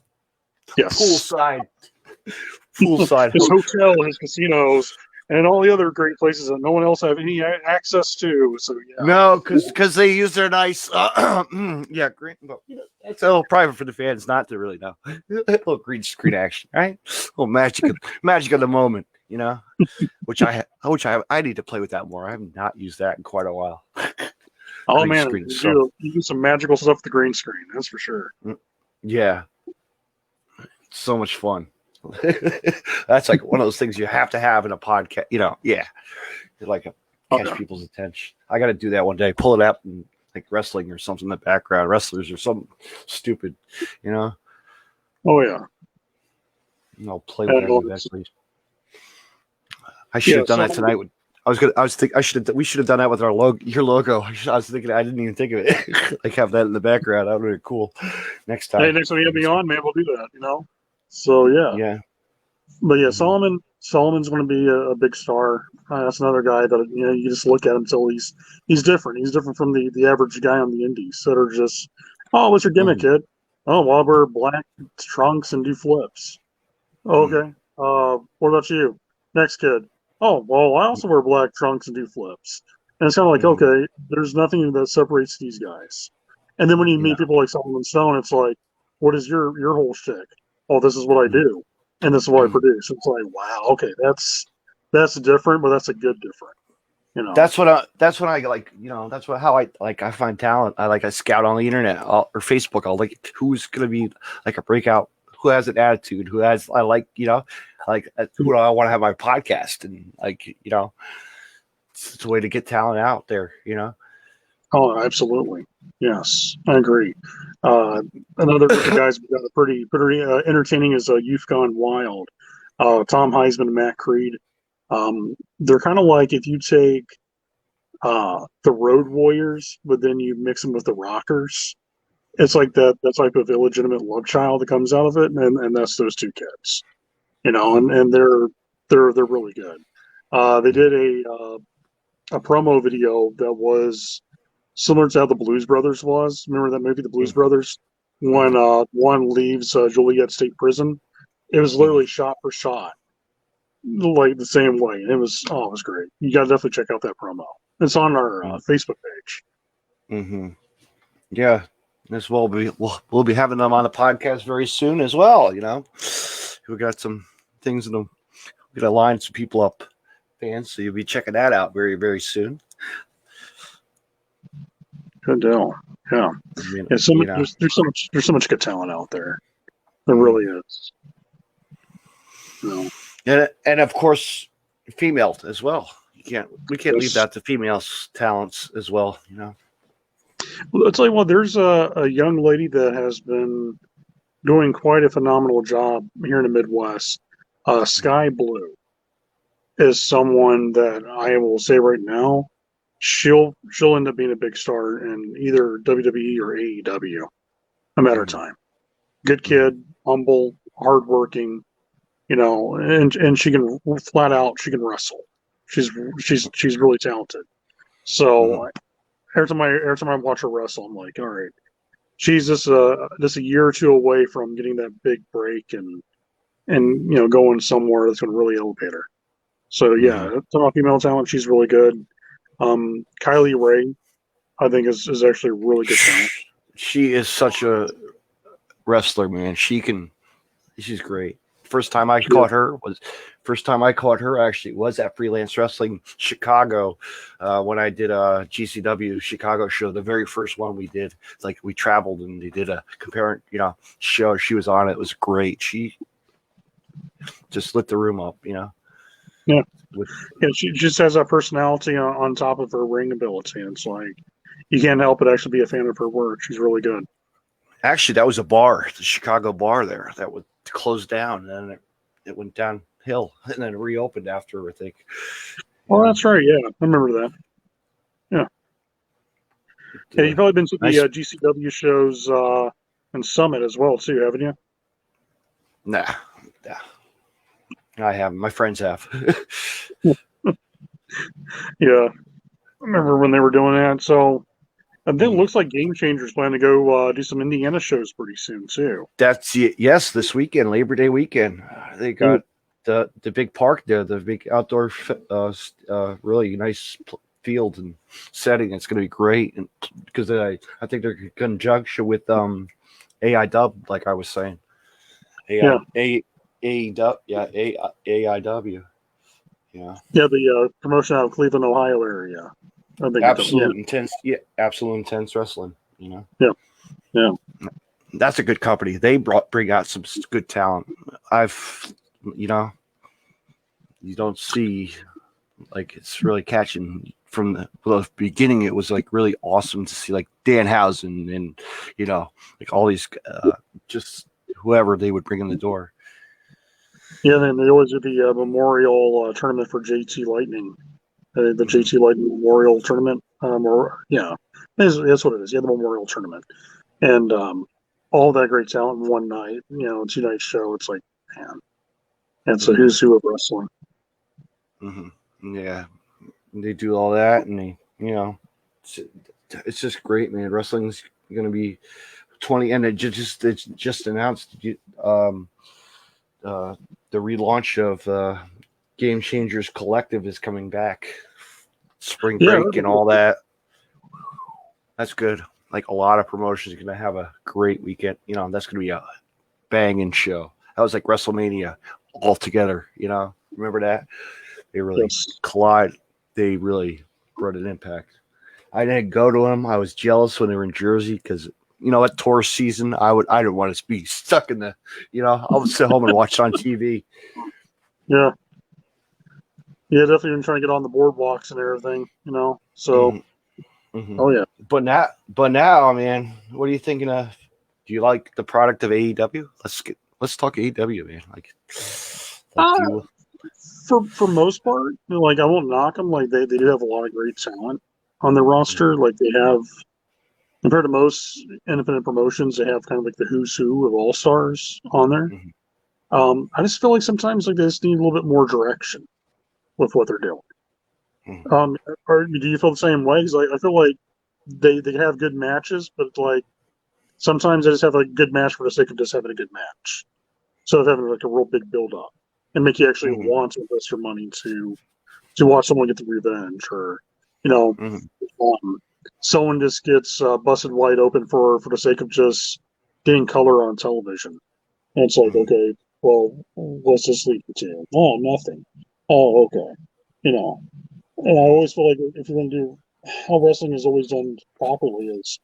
[SPEAKER 2] poolside,
[SPEAKER 5] his hotel, his casinos, and all the other great places that no one else have any access to. So
[SPEAKER 2] no, because they use their nice, green. Well, it's a little private for the fans not to really know. A little green screen action, right? A little magic of the moment, which I need to play with that more. I have not used that in quite a while.
[SPEAKER 5] Oh man, you do some magical stuff with the green screen. That's for sure.
[SPEAKER 2] Yeah, so much fun. That's like one of those things you have to have in a podcast. Like catch people's attention. I got to do that one day. Pull it up and like wrestling or something in the background, wrestlers or something stupid.
[SPEAKER 5] Oh yeah.
[SPEAKER 2] I'll play with that eventually. I should have done that tonight with We should have done that with our logo. Your logo. I was thinking. I didn't even think of it. Like have that in the background. That would be cool. Next time.
[SPEAKER 5] Hey, next time you have me on, man, we'll do that. So yeah.
[SPEAKER 2] Yeah.
[SPEAKER 5] But yeah,
[SPEAKER 2] Mm-hmm.
[SPEAKER 5] Solomon's going to be a big star. That's another guy that you just look at him until he's different. He's different from the average guy on the indies that are just, oh, what's your gimmick,
[SPEAKER 2] Mm-hmm.
[SPEAKER 5] kid? Oh, well, I wear black trunks and do flips. Oh, okay. What about you? Next kid. Oh, well, I also wear black trunks and do flips. And it's kind of like,
[SPEAKER 2] Mm-hmm.
[SPEAKER 5] okay, there's nothing that separates these guys. And then when you
[SPEAKER 2] Yeah.
[SPEAKER 5] meet people like Solomon Stone, it's like, what is your whole shtick? Oh, this is what I do, and this is what I produce. It's like, wow, okay, that's different, but that's a good different.
[SPEAKER 2] That's what I like. That's how I like. I find talent. I scout on the internet or Facebook. I'll like who's gonna be like a breakout. Who has an attitude? Who has who do I want to have my podcast and it's a way to get talent out there.
[SPEAKER 5] Oh, absolutely. Yes, I agree. Another group of guys we got a pretty entertaining is Youth Gone Wild. Tom Heisman and Matt Creed. They're kind of like if you take the Road Warriors, but then you mix them with the Rockers. It's like that type of illegitimate love child that comes out of it, and that's those two kids. And they're really good. They did a promo video that was similar to how the Blues Brothers was. Remember that movie, The Blues Brothers? When one leaves Joliet State Prison, it was literally shot for shot, like the same way. And it was great. You got to definitely check out that promo. It's on our Facebook page.
[SPEAKER 2] Mm-hmm. Yeah, this will be we'll be having them on the podcast very soon as well. We got some things in them. We're gonna line some people up, fans. So you'll be checking that out very very soon.
[SPEAKER 5] Good deal. Yeah. There's so much good talent out there. There really is.
[SPEAKER 2] And of course, females as well. We can't leave that to females talents as well.
[SPEAKER 5] Well, I'll tell you what. There's a young lady that has been doing quite a phenomenal job here in the Midwest. Sky Blue is someone that I will say right now, she'll end up being a big star in either WWE or AEW. A matter of time. Good kid, humble, hardworking, and she can flat out she can wrestle. She's really talented. So every time I watch her wrestle, I'm like, all right, she's just a year or two away from getting that big break and going somewhere that's going to really elevate her. So yeah, talking about female talent, she's really good. Kylie Ray, I think is actually a really good talent.
[SPEAKER 2] She is such a wrestler, man. She's great. First time I caught her actually was at Freelance Wrestling Chicago when I did a GCW Chicago show, the very first one we did. It's like we traveled and they did a comparing, show. She was on it. It was great. She just lit the room up, Yeah.
[SPEAKER 5] She just has that personality on top of her ring ability. And it's like you can't help but actually be a fan of her work. She's really good.
[SPEAKER 2] Actually, that was a bar, the Chicago bar there, that would close down, and then it went downhill, and then reopened after, I think.
[SPEAKER 5] Oh, that's right. Yeah, I remember that. Yeah. Yeah, you've probably been to the GCW shows and Summit as well, too, haven't you?
[SPEAKER 2] Nah. I haven't. My friends have.
[SPEAKER 5] Yeah. I remember when they were doing that. So, and then it looks like Game Changers plan to go do some Indiana shows pretty soon, too.
[SPEAKER 2] Yes, this weekend, Labor Day weekend. They got the big park there, the big outdoor, really nice field and setting. It's going to be great. And because I think they're in conjunction with AIW, like I was saying. AIW. Yeah.
[SPEAKER 5] Yeah, the promotion out of Cleveland, Ohio area.
[SPEAKER 2] Absolute intense wrestling.
[SPEAKER 5] Yeah.
[SPEAKER 2] That's a good company. They bring out some good talent. You don't see like it's really catching from the beginning. It was like really awesome to see like Danhausen and like all these just whoever they would bring in the door.
[SPEAKER 5] Yeah, then they always do the memorial tournament for JT Lightning the JT Light Memorial Tournament. That's what it is. Yeah, the Memorial Tournament, and all that great talent in one night. 2 night show. It's like, man, and so who's who of wrestling.
[SPEAKER 2] Mm-hmm. Yeah, they do all that, and they, it's just great, man. Wrestling's going to be 20, and it's just announced the relaunch of Game Changers Collective is coming back. Spring break and all that. That's good. Like, a lot of promotions are going to have a great weekend. That's going to be a banging show. That was like WrestleMania all together. Remember that? They really collide. They really brought an impact. I didn't go to them. I was jealous when they were in Jersey because, at tour season, I didn't want to be stuck in the, I would sit home and watch it on TV.
[SPEAKER 5] Yeah. Yeah, definitely been trying to get on the boardwalks and everything, So, Oh yeah.
[SPEAKER 2] But now, man, what are you thinking of? Do you like the product of AEW? Let's talk AEW, man.
[SPEAKER 5] For most part, I won't knock them. Like they do have a lot of great talent on their roster. Like they have, compared to most independent promotions, they have kind of like the who's who of all stars on there. I just feel like sometimes they just need a little bit more direction with what they're doing. Or do you feel the same way? Because I feel like they have good matches, but like sometimes they just have a good match for the sake of just having a good match, so of having like a real big build up and make you actually want to invest your money to watch someone get the revenge, or someone just gets busted wide open for the sake of just getting color on television. And it's like, okay, well, what's this lead to? Oh, nothing. Oh, okay. And I always feel like if you're going to do how wrestling is always done properly is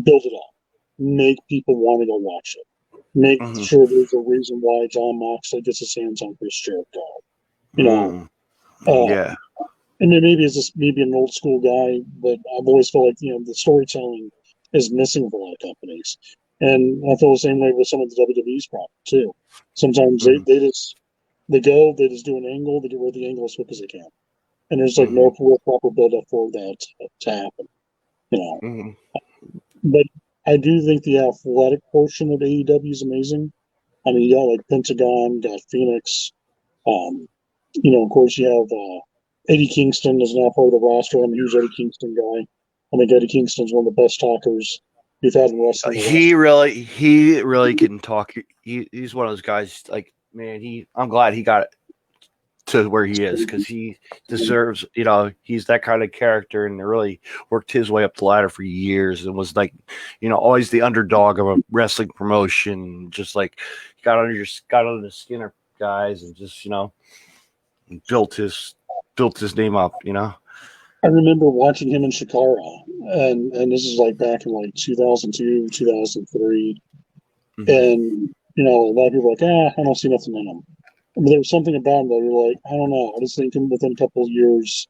[SPEAKER 5] build it up, make people want to go watch it, make sure there's a reason why John Moxley gets his hands on Chris Jericho.
[SPEAKER 2] Yeah.
[SPEAKER 5] And then maybe it's just maybe an old school guy, but I've always felt like the storytelling is missing with a lot of companies, and I feel the same way with some of the WWE's product too. Sometimes they just do an angle, they get rid of the angle as quick as they can. And there's like no real proper build up for that to happen, But I do think the athletic portion of AEW is amazing. I mean, you got like Pentagon, got Phoenix. Of course, you have Eddie Kingston is now part of the roster. I'm a huge Eddie Kingston guy. I think Eddie Kingston's one of the best talkers we've had in wrestling.
[SPEAKER 2] He really can talk. He's one of those guys. Like, man, I'm glad he got it to where he is, because he deserves, he's that kind of character, and really worked his way up the ladder for years and was like, always the underdog of a wrestling promotion. Just like got under the skin of guys and just, built his name up,
[SPEAKER 5] I remember watching him in Chicago, and this is like back in like 2002, 2003. And, a lot of people are like, I don't see nothing in him. But there was something about him that you're like, I don't know. I just think within a couple of years,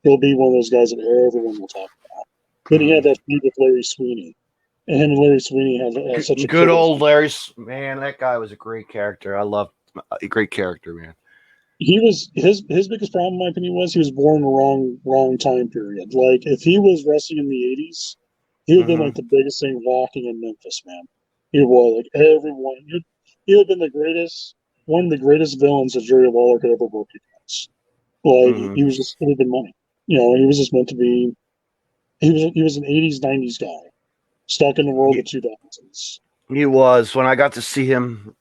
[SPEAKER 5] he'll be one of those guys that everyone will talk about. Then he had that feud with Larry Sweeney. And him and Larry Sweeney had such a
[SPEAKER 2] good old Larry. Man, that guy was a great character. I loved a great character, man.
[SPEAKER 5] He was his biggest problem, in my opinion, was he was born in the wrong time period. Like if he was wrestling in the 80s, he would have been like the biggest thing walking in Memphis, man. He was like everyone. He would have been one of the greatest villains that Jerry Lawler could ever work against. Like he was just would have been money. He was just meant to be. He was an 80s, 90s guy, stuck in the world of 2000s.
[SPEAKER 2] He was. When I got to see him,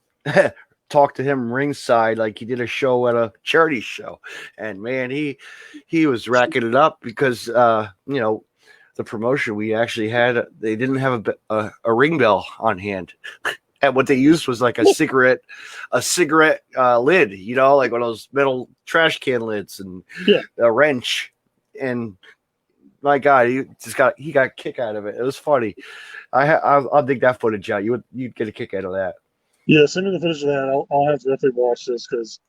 [SPEAKER 2] talk to him ringside, like he did a show at a charity show, and man, he was racking it up because the promotion we actually had, they didn't have a ring bell on hand. And what they used was like a cigarette lid, like one of those metal trash can lids, and a wrench. And my God, he got a kick out of it. It was funny. I'll dig that footage out. You'd get a kick out of that.
[SPEAKER 5] Yeah, send me the footage of that. I'll have to definitely watch this because,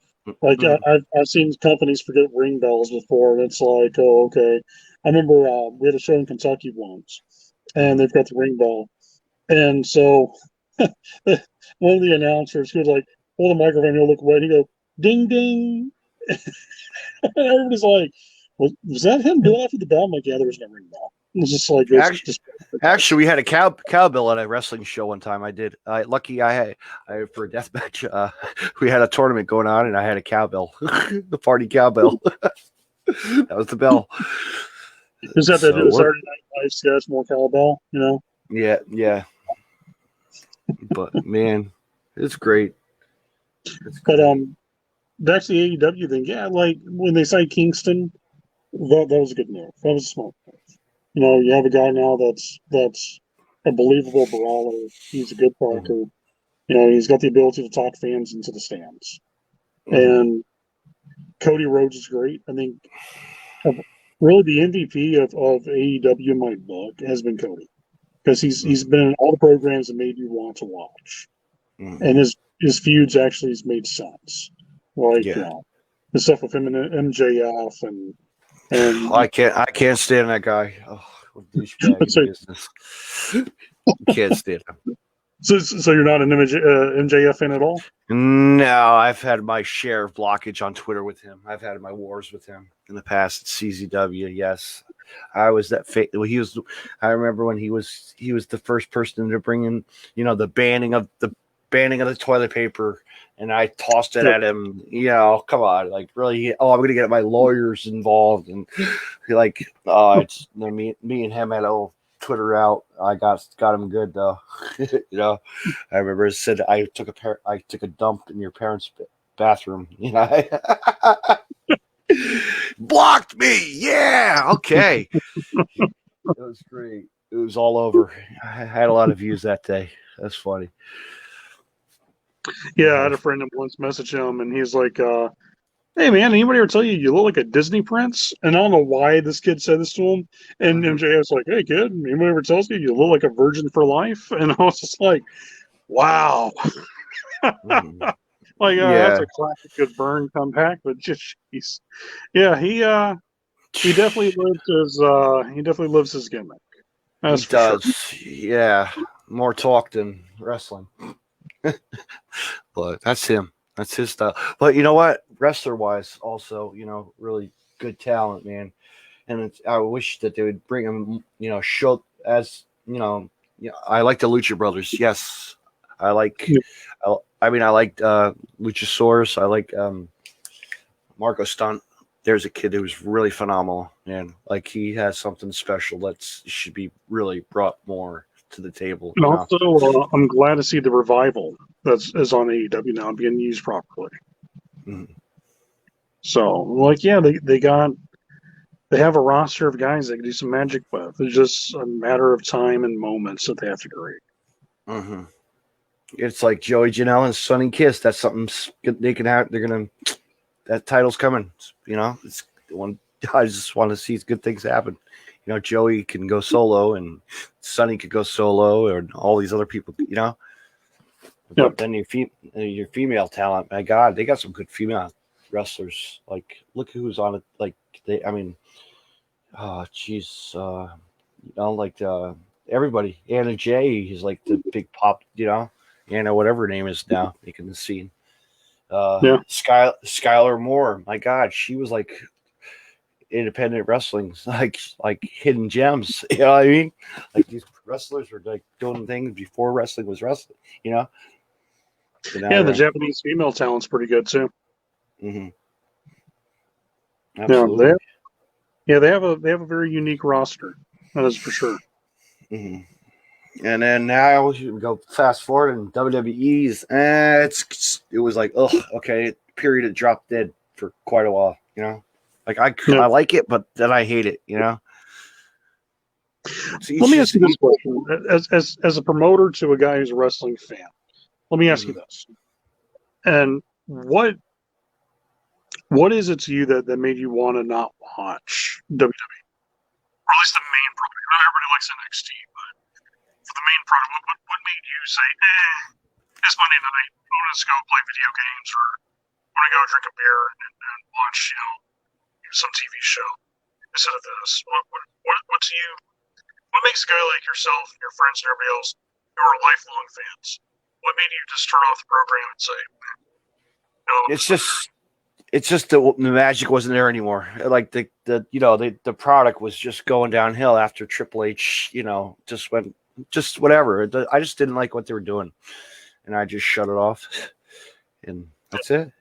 [SPEAKER 5] I've seen companies forget ring bells before, and it's like, oh, okay. I remember we had a show in Kentucky once, and they've got the ring bell, and so. One of the announcers, he was like, hold the microphone, he'll look away, and he go, ding, ding. And everybody's like, Was that him doing after the bell? I'm like, yeah, there was no ring bell. It was just like
[SPEAKER 2] Actually, we had a cowbell at a wrestling show one time. I did. Lucky I had for a death match. We had a tournament going on, and I had a cowbell, the party cowbell. That was the bell.
[SPEAKER 5] Is that the Saturday Night Live sketch, more cowbell? You know?
[SPEAKER 2] Yeah. But man, it's great.
[SPEAKER 5] But that's the AEW thing. Yeah, like when they signed Kingston, that was a good move. That was a smart move. You know, you have a guy now that's a believable brawler. He's a good talker.
[SPEAKER 2] Mm-hmm.
[SPEAKER 5] You know, he's got the ability to talk fans into the stands. Mm-hmm. And Cody Rhodes is great. I think really the MVP of AEW in my book has been Cody, because he's been in all the programs that made you want to watch, and his feuds actually has made sense. Like you know, the stuff with him and MJF and
[SPEAKER 2] I can't stand that guy. Oh, business. Can't stand him.
[SPEAKER 5] So you're not an MJF fan at all?
[SPEAKER 2] No, I've had my share of blockage on Twitter with him. I've had my wars with him in the past at CZW. Yes, I was that. He was. I remember when he was the first person to bring in, you know, the banning of the toilet paper, and I tossed it at him. You know, come on, like really? Oh, I'm gonna get my lawyers involved, and like, it's me and him had a little Twitter out. I got him good though. You know, I remember it said I took a dump in your parents' bathroom. You know, blocked me. Yeah, okay. It was great. It was all over. I had a lot of views that day. That's funny.
[SPEAKER 5] Yeah, I had a friend that once messaged him, and he's like, "Hey man, anybody ever tell you look like a Disney prince?" And I don't know why this kid said this to him. And MJ was like, "Hey kid, anybody ever tells you look like a virgin for life?" And I was just like, "Wow." Like, that's a classic good burn comeback, but just yeah, he definitely lives his gimmick. That's for sure.
[SPEAKER 2] Yeah, more talk than wrestling. But that's him. That's his style. But you know what? Wrestler wise, also, you know, really good talent, man. And I wish that they would bring him, you know, show as, you know, I like the Lucha Brothers. Yes. I like Luchasaurus. I like Marco Stunt. There's a kid who's really phenomenal, man. Like, he has something special that should be really brought more to the table.
[SPEAKER 5] And also, I'm glad to see the revival is on AEW now being used properly. Mm-hmm. So, like, yeah, they have a roster of guys they can do some magic with. It's just a matter of time and moments that they have to create.
[SPEAKER 2] Mm-hmm. It's like Joey Janela and Sonny Kiss. That's something they can have. That title's coming. You know, it's one. I just want to see good things happen. You know, Joey can go solo, and Sonny could go solo, and all these other people. You know, but then your female talent. My God, they got some good female wrestlers. Like, look who's on it. Like everybody. Anna Jay is like the big pop. You know, Anna, whatever her name is now, making the scene. Skylar Moore. My God, she was like independent wrestling, like hidden gems. You know what I mean? Like, these wrestlers were like doing things before wrestling was wrestling. You know?
[SPEAKER 5] Yeah, the Japanese female talent's pretty good too.
[SPEAKER 2] Mm-hmm. Absolutely.
[SPEAKER 5] They have a very unique roster. That is for sure.
[SPEAKER 2] Mm-hmm. And then now we go fast forward in WWE's. It was like, okay, period. It dropped dead for quite a while. You know, like I like it, but then I hate it. You know.
[SPEAKER 5] Let me ask you this question: as a promoter to a guy who's a wrestling fan, let me ask you this: and what is it to you that made you want to not watch WWE? Or at least the main product. Not everybody likes NXT, but for the main product, what made you say, it's Monday night, I'm going to go play video games, or I'm going to go drink a beer and watch, some TV show instead of this? What to you? What makes a guy like yourself, your friends, and everybody else who are lifelong fans? What made you just turn off the program and say, no?
[SPEAKER 2] it's just the magic wasn't there anymore. Like the product was just going downhill after Triple H, just whatever. I just didn't like what they were doing, and I just shut it off, and that's it.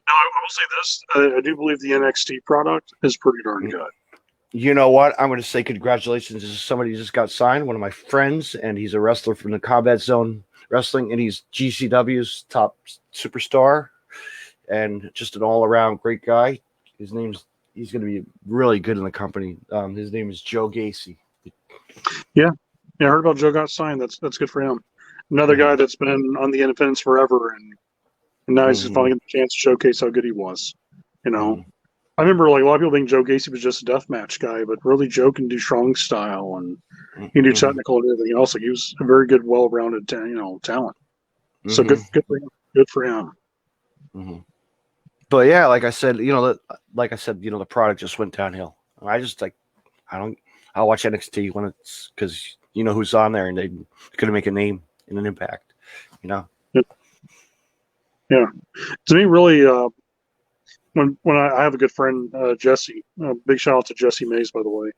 [SPEAKER 5] Now, I will say this: I do believe the NXT product is pretty darn good.
[SPEAKER 2] You know what? I'm going to say congratulations to somebody who just got signed, one of my friends, and he's a wrestler from the Combat Zone Wrestling, and he's GCW's top superstar, and just an all-around great guy. He's going to be really good in the company. His name is Joe Gacy.
[SPEAKER 5] Yeah, I heard about Joe got signed. That's good for him. Another guy that's been on the independents forever, and now he's finally getting a chance to showcase how good he was. I remember like a lot of people think Joe Gacy was just a deathmatch guy, but really Joe can do strong style and he can do technical and everything else. Like he was a very good, well-rounded, talent. So good for him. Good for him.
[SPEAKER 2] But yeah, like I said, the product just went downhill. I'll watch NXT when it's because you know who's on there and they're going to make a name and an impact.
[SPEAKER 5] Yeah. To me, really, when I have a good friend, Jesse, big shout out to Jesse Mays, by the way.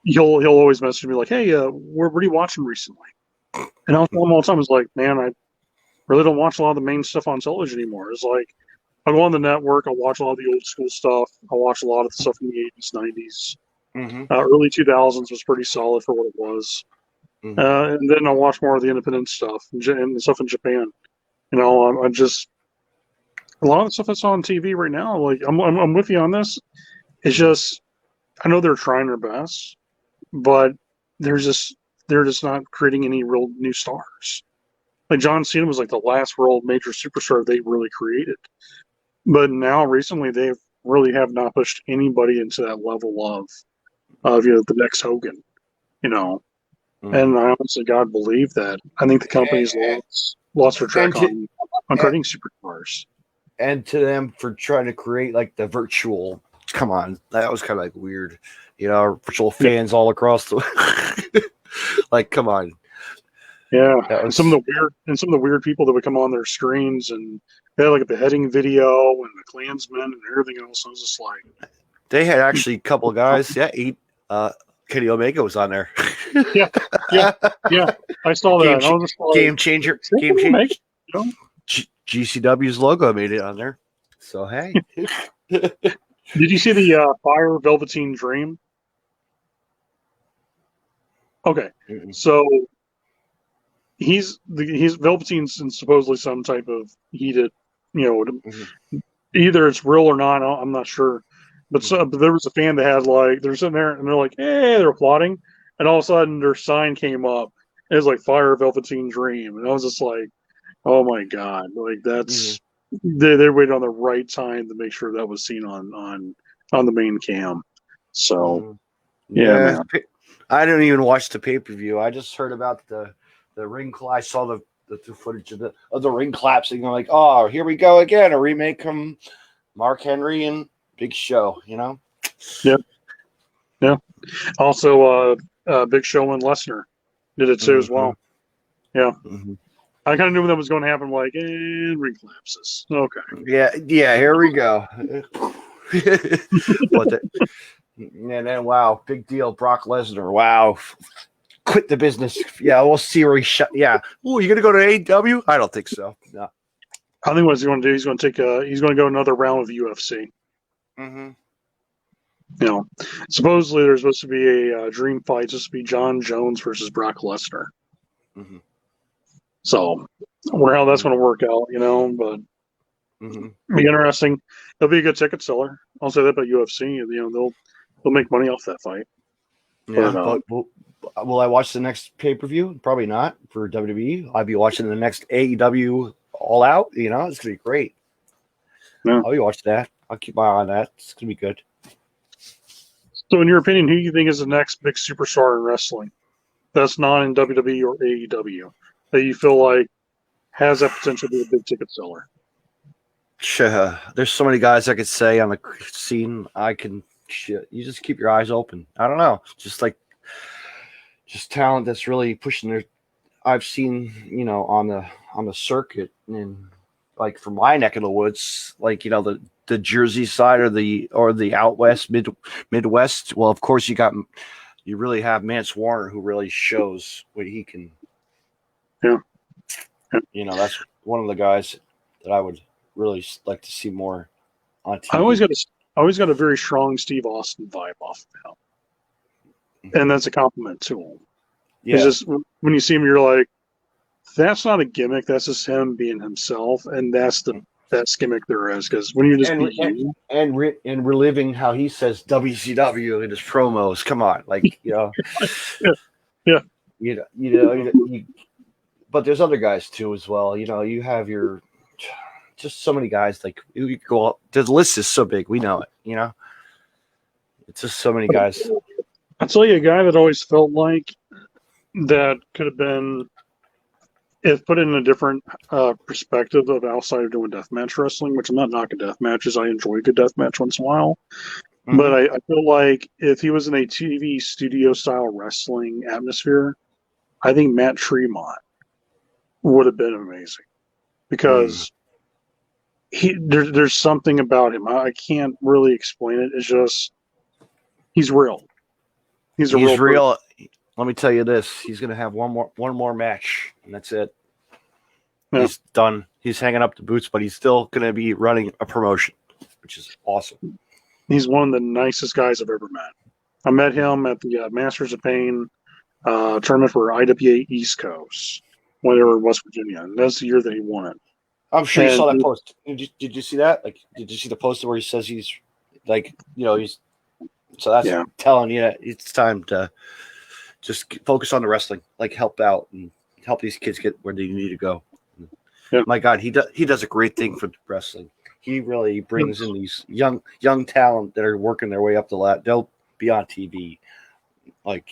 [SPEAKER 5] He'll always message me like, "Hey, what are you watching recently?" And I'll tell him all the time, "It's like, man, I really don't watch a lot of the main stuff on television anymore. It's like I'll go on the network, I'll watch a lot of the old school stuff, I'll watch a lot of the stuff in the 80s, 90s, early 2000s was pretty solid for what it was, and then I'll watch more of the independent stuff and the stuff in Japan. I'm just." A lot of the stuff I saw on TV right now, like I'm with you on this. It's just I know they're trying their best, but they're just not creating any real new stars. Like John Cena was like the last real major superstar they really created, but now recently they really have not pushed anybody into that level of the next Hogan, And I honestly, God, believe that. I think the company's lost their track on creating superstars.
[SPEAKER 2] And to them for trying to create like the virtual, come on, that was kind of like weird, virtual fans all across the, like, come on.
[SPEAKER 5] Yeah, and some of the weird people that would come on their screens and they had like a beheading video and the Klansmen and everything else. I was just like,
[SPEAKER 2] they had actually a couple of guys. Yeah, Kenny Omega was on there.
[SPEAKER 5] yeah. I saw that. I was just like,
[SPEAKER 2] game changer. GCW's logo made it on there. So, hey.
[SPEAKER 5] Did you see the Fire Velveteen Dream? Okay. So he's Velveteen's in supposedly some type of heated, either it's real or not, I'm not sure. But there was a fan that had they're sitting there and they're like, hey, they're applauding. And all of a sudden their sign came up. It was like Fire Velveteen Dream. And I was just like, oh my God! Like that's they're waiting on the right time to make sure that was seen on the main cam. So yeah, man.
[SPEAKER 2] I didn't even watch the pay-per-view. I just heard about the ring. I saw the footage of the ring claps, and you're like, oh, here we go again, a remake from Mark Henry and Big Show.
[SPEAKER 5] Yeah. Also, Big Show and Lesnar did it too as well. Yeah. I kind of knew that was going to happen. Like, ring collapses. Okay.
[SPEAKER 2] Yeah. Here we go. And then, wow, big deal. Brock Lesnar. Wow, quit the business. Yeah, we'll see where he shut. Yeah. Oh, you gonna go to AEW? I don't think so. No.
[SPEAKER 5] I think what he's going to do, he's going to go another round of UFC. Supposedly there's supposed to be a dream fight. It's supposed to be John Jones versus Brock Lesnar. So, I wonder how that's going to work out, but it'll be interesting. It'll be a good ticket seller. I'll say that about UFC. They'll make money off that fight.
[SPEAKER 2] Yeah, but will I watch the next pay-per-view? Probably not for WWE. I'll be watching the next AEW All Out. It's going to be great.
[SPEAKER 5] Yeah.
[SPEAKER 2] I'll be watching that. I'll keep my eye on that. It's going to be good.
[SPEAKER 5] So, in your opinion, who do you think is the next big superstar in wrestling that's not in WWE or AEW that you feel like has that potential to be a big ticket seller?
[SPEAKER 2] Sure. There's so many guys I could say on the scene. You just keep your eyes open. I don't know. Just talent that's really pushing their. I've seen, on the circuit and like from my neck of the woods, like the Jersey side or the out west Midwest. Well, of course you really have Mance Warner, who really shows what he can.
[SPEAKER 5] Yeah.
[SPEAKER 2] That's one of the guys that I would really like to see more on TV.
[SPEAKER 5] I always got a very strong Steve Austin vibe off of him, and that's a compliment to him.
[SPEAKER 2] Yeah.
[SPEAKER 5] It's just when you see him, you're like, that's not a gimmick. That's just him being himself, and that's the best gimmick there is. Because when you just be you
[SPEAKER 2] and reliving how he says WCW in his promos, come on, like
[SPEAKER 5] yeah.
[SPEAKER 2] But there's other guys too as well. You have just so many guys. Like you go up, the list is so big. We know it. It's just so many guys.
[SPEAKER 5] I'll tell you a guy that always felt like that could have been, if put in a different perspective of outside of doing deathmatch wrestling, which I'm not knocking death matches. I enjoy a good death match once in a while. Mm-hmm. But I feel like if he was in a TV studio style wrestling atmosphere, I think Matt Tremont would have been amazing, because there's something about him. I can't really explain it. It's just he's real. He's real.
[SPEAKER 2] Let me tell you this: he's going to have one more match, and that's it.
[SPEAKER 5] Yeah.
[SPEAKER 2] He's done. He's hanging up the boots, but he's still going to be running a promotion, which is awesome.
[SPEAKER 5] He's one of the nicest guys I've ever met. I met him at the Masters of Pain tournament for IWA East Coast when they were in West Virginia, and that's the year that he won it.
[SPEAKER 2] I'm sure you saw that post. Did you see that? Like, did you see the post where he says he's like, he's. So that's telling you it's time to just focus on the wrestling, like help out and help these kids get where they need to go. Yeah. My God, he does a great thing for wrestling. He really brings in these young talent that are working their way up the ladder. They'll be on TV, like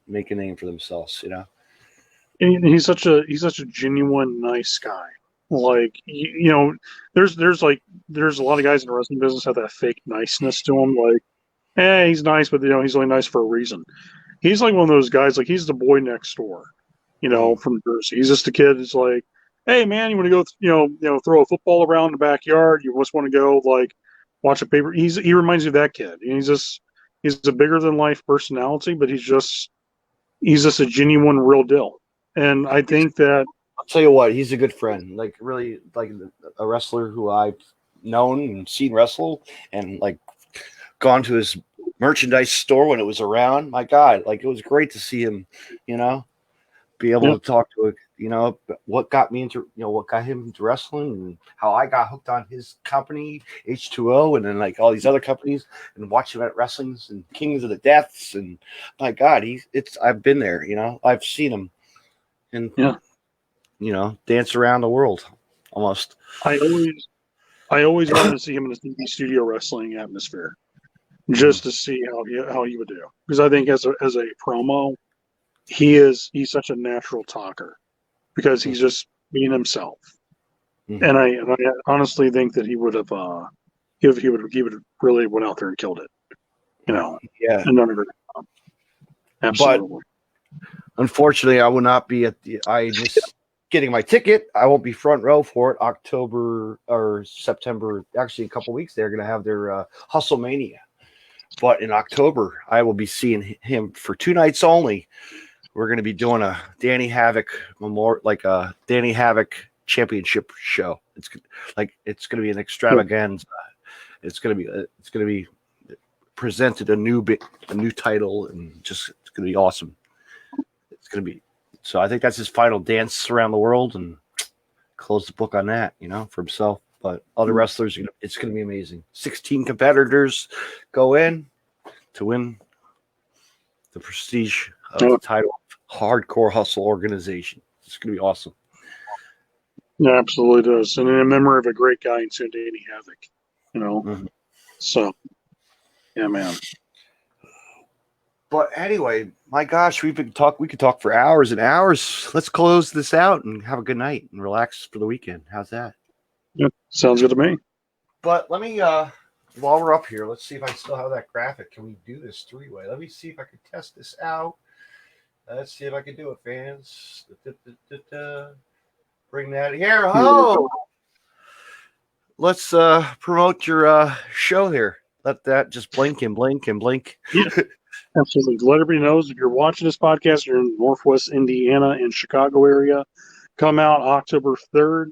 [SPEAKER 2] make a name for themselves,
[SPEAKER 5] And he's such a genuine nice guy. Like there's a lot of guys in the wrestling business have that fake niceness to him. Like, he's nice, but he's only nice for a reason. He's like one of those guys. Like, he's the boy next door, from Jersey. He's just a kid. It's like, hey man, you want to go, throw a football around the backyard? You just want to go like watch a paper? He reminds you of that kid. He's a bigger than life personality, but he's just a genuine, real deal. And I think that
[SPEAKER 2] I'll tell you what, he's a good friend. Like really, like a wrestler who I've known and seen wrestle, and like gone to his merchandise store when it was around. My God, like it was great to see him, be able to talk to what got me into, what got him into wrestling, and how I got hooked on his company H2O, and then like all these other companies, and watching him at wrestlings and Kings of the Deaths, and my God, I've been there, I've seen him, and dance around the world almost.
[SPEAKER 5] I always wanted to see him in a TV studio wrestling atmosphere, just to see how he would do. Because I think as a promo, he's such a natural talker, because he's just being himself. Mm-hmm. And I honestly think that he would have he would really went out there and killed it.
[SPEAKER 2] Yeah.
[SPEAKER 5] And done a great job. Absolutely.
[SPEAKER 2] But unfortunately, I will not be I just getting my ticket. I won't be front row for it. October or September, actually a couple weeks, they're going to have their Hustlemania. But in October, I will be seeing him for 2 nights only. We're going to be doing a Danny Havoc Danny Havoc championship show. It's going to be an extravaganza. It's going to be presented a new title, and just it's going to be awesome. It's going to be. So I think that's his final dance around the world, and close the book on that, for himself. But other wrestlers, it's going to be amazing. 16 competitors go in to win the prestige of the title of Hardcore Hustle Organization. It's going to be awesome.
[SPEAKER 5] Yeah, absolutely does. And in memory of a great guy in Danny Havoc, Mm-hmm. So, yeah, man.
[SPEAKER 2] But anyway, my gosh, we could talk for hours and hours. Let's close this out and have a good night and relax for the weekend. How's that?
[SPEAKER 5] Yeah, sounds good to me.
[SPEAKER 2] But let me, while we're up here, let's see if I still have that graphic. Can we do this 3-way? Let me see if I can test this out. Let's see if I can do it, fans. Bring that here. Oh! let's promote your show here. Let that just blink and blink and blink.
[SPEAKER 5] Yeah, absolutely. Let everybody knows if you're watching this podcast, you're in Northwest Indiana and Chicago area. Come out October 3rd,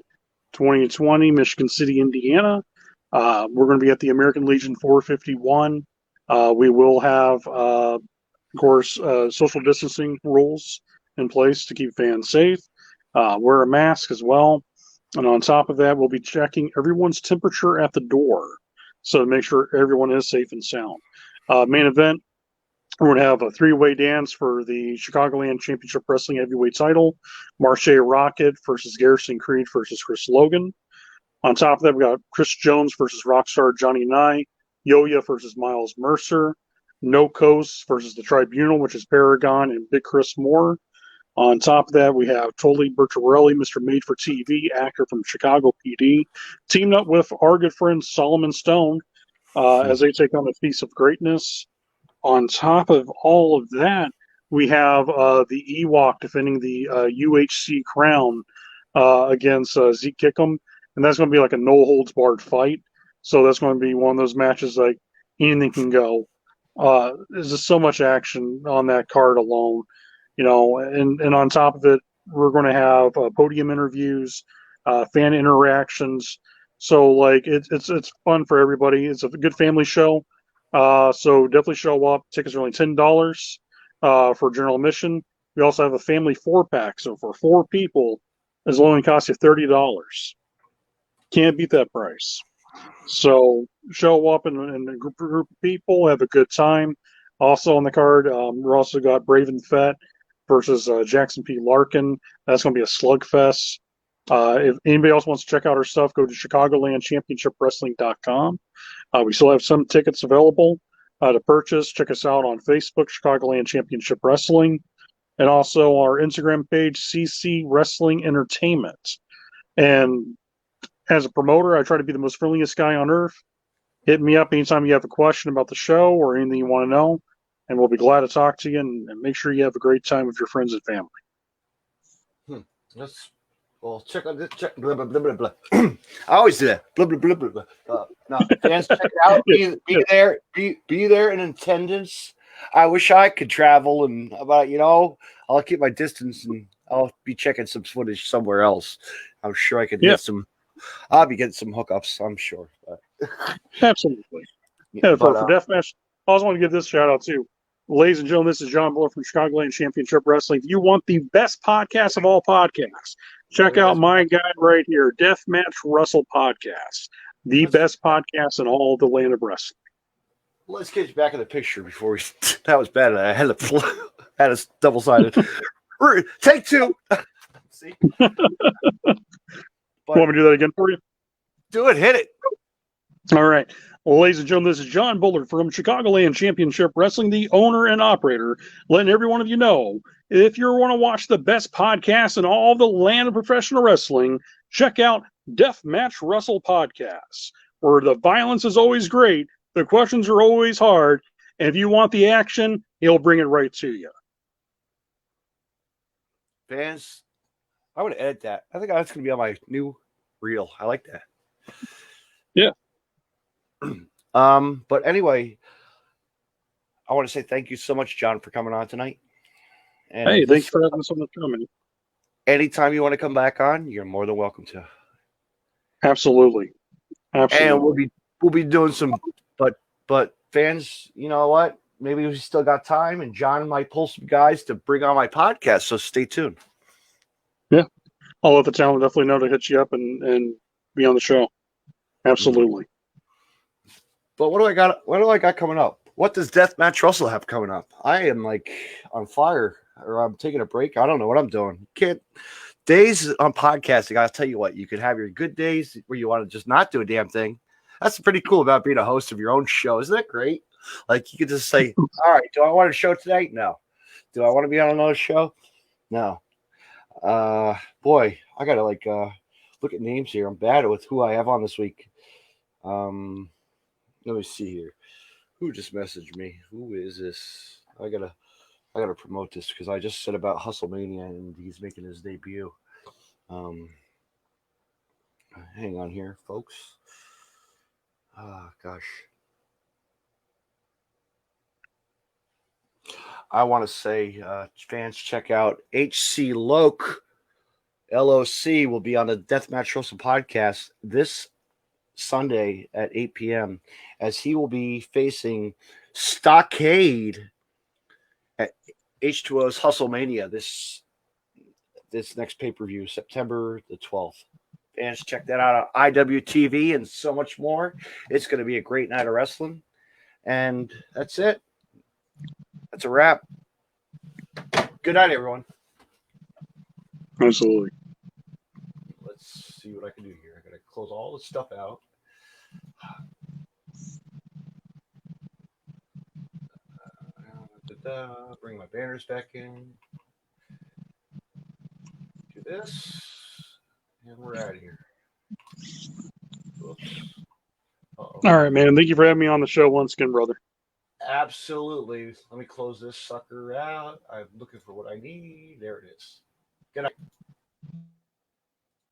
[SPEAKER 5] 2020, Michigan City, Indiana. We're going to be at the American Legion 451. We will have, of course, social distancing rules in place to keep fans safe. Wear a mask as well. And on top of that, we'll be checking everyone's temperature at the door. So to make sure everyone is safe and sound. Main event, we're going to have a three-way dance for the Chicagoland Championship Wrestling Heavyweight title. Marche Rocket versus Garrison Creed versus Chris Logan. On top of that, we got Chris Jones versus Rockstar Johnny Nye. Yoya versus Miles Mercer. No Coast versus the Tribunal, which is Paragon and Big Chris Moore. On top of that, we have Toli Bertarelli, Mr. Made for TV, actor from Chicago PD, teamed up with our good friend Solomon Stone as they take on the Feast of Greatness. On top of all of that, we have the Ewok defending the UHC crown against Zeke Kickham, and that's going to be like a no holds barred fight. So that's going to be one of those matches like anything can go. There's just so much action on that card alone. And on top of it, we're going to have podium interviews, fan interactions. So like it's fun for everybody. It's a good family show. So definitely show up. Tickets are only $10 for general admission. We also have a family 4-pack. So for 4 people, it's only cost you $30. Can't beat that price. So show up in a group of people, have a good time. Also on the card, we're also got Brave and Fett versus Jackson P. Larkin. That's going to be a slugfest. If anybody else wants to check out our stuff, go to ChicagolandChampionshipWrestling.com. We still have some tickets available to purchase. Check us out on Facebook, Chicagoland Championship Wrestling, and also our Instagram page, CC Wrestling Entertainment. And as a promoter, I try to be the most friendliest guy on earth. Hit me up anytime you have a question about the show or anything you want to know, and we'll be glad to talk to you and make sure you have a great time with your friends and family.
[SPEAKER 2] Check out this. Blah, blah, blah, blah, blah. I always do that. Blah, blah, blah, blah, blah. No, fans, check it out. Be there. Be there in attendance. I wish I could travel and I'll keep my distance and I'll be checking some footage somewhere else. I'm sure I could get some. I'll be getting some hookups. I'm sure. But.
[SPEAKER 5] Absolutely. Yeah, for Deathmatch, I also want to give this shout out too. Ladies and gentlemen, this is John Bullard from Chicagoland Championship Wrestling. If you want the best podcast of all podcasts, check out my guy right here, Deathmatch Wrestle Podcast, the best podcast in all of the land of wrestling.
[SPEAKER 2] Let's get you back in the picture before we. That was bad. I had a double-sided. Take 2. See.
[SPEAKER 5] Want me to do that again for you?
[SPEAKER 2] Do it. Hit it.
[SPEAKER 5] All right. Well, ladies and gentlemen, this is John Bullard from Chicagoland Championship Wrestling, the owner and operator, letting every one of you know, if you want to watch the best podcast in all the land of professional wrestling, check out Deathmatch Wrestle Podcast, where the violence is always great, the questions are always hard, and if you want the action, he'll bring it right to you.
[SPEAKER 2] Fans, I would edit that. I think that's going to be on my new reel. I like that.
[SPEAKER 5] Yeah.
[SPEAKER 2] But anyway, I want to say thank you so much, John, for coming on tonight. And
[SPEAKER 5] hey, thanks for having us on the show, man.
[SPEAKER 2] Anytime you want to come back on, you're more than welcome to.
[SPEAKER 5] Absolutely.
[SPEAKER 2] And we'll be doing some, but fans, you know what? Maybe we still got time, and John might pull some guys to bring on my podcast. So stay tuned.
[SPEAKER 5] Yeah, I'll let the talent definitely know to hit you up and be on the show. Absolutely.
[SPEAKER 2] But what do I got coming up? What does Deathmatch Russell have coming up? I am like on fire, or I'm taking a break. I don't know what I'm doing. Days on podcasting, I'll tell you what, you could have your good days where you want to just not do a damn thing. That's pretty cool about being a host of your own show. Isn't that great? Like you could just say, all right, do I want a show tonight? No. Do I want to be on another show? No. Boy, I gotta look at names here. I'm bad with who I have on this week. Let me see here. Who just messaged me? Who is this? I gotta promote this because I just said about Hustlemania and he's making his debut. Hang on here, folks. Gosh. I want to say, fans, check out HC Loc. LOC will be on the Deathmatch Wrestling podcast this Sunday at 8 p.m. as he will be facing Stockade at H2O's Hustlemania this next pay-per-view, September the 12th. Fans, check that out on IWTV and so much more. It's going to be a great night of wrestling. And that's it. That's a wrap. Good night, everyone.
[SPEAKER 5] Absolutely.
[SPEAKER 2] Let's see what I can do here. I got to close all this stuff out. Bring my banners back in. Do this. And we're out of here. Oops. Uh-oh.
[SPEAKER 5] All right, man. Thank you for having me on the show once again, brother.
[SPEAKER 2] Absolutely. Let me close this sucker out. I'm looking for what I need. There it is. Good night.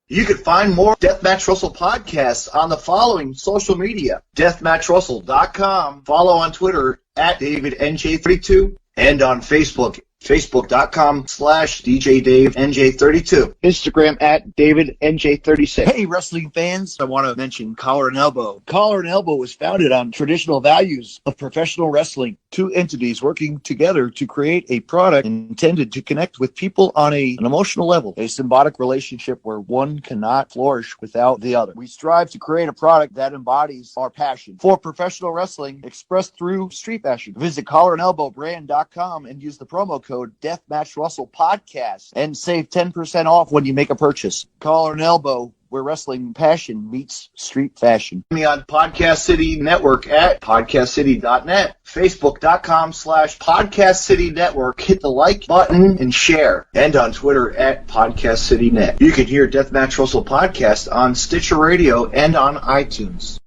[SPEAKER 6] You can find more Deathmatch Russell podcasts on the following social media. DeathmatchRussell.com. Follow on Twitter at DavidNJ32 and on Facebook. Facebook.com/DJDaveNJ32. Instagram at DavidNJ36. Hey, wrestling fans. I want to mention Collar and Elbow. Collar and Elbow was founded on traditional values of professional wrestling. Two entities working together to create a product intended to connect with people on an emotional level. A symbiotic relationship where one cannot flourish without the other. We strive to create a product that embodies our passion for professional wrestling expressed through street fashion. Visit collarandelbowbrand.com and use the promo code Deathmatch Russell Podcast and save 10% off when you make a purchase. Collar and Elbow, where wrestling passion meets street fashion. Me on Podcast City Network at podcastcity.net. Facebook.com/Podcast City Network. Hit the like button and share. And on Twitter at Podcast City Net. You can hear Deathmatch Russell Podcast on Stitcher Radio and on iTunes.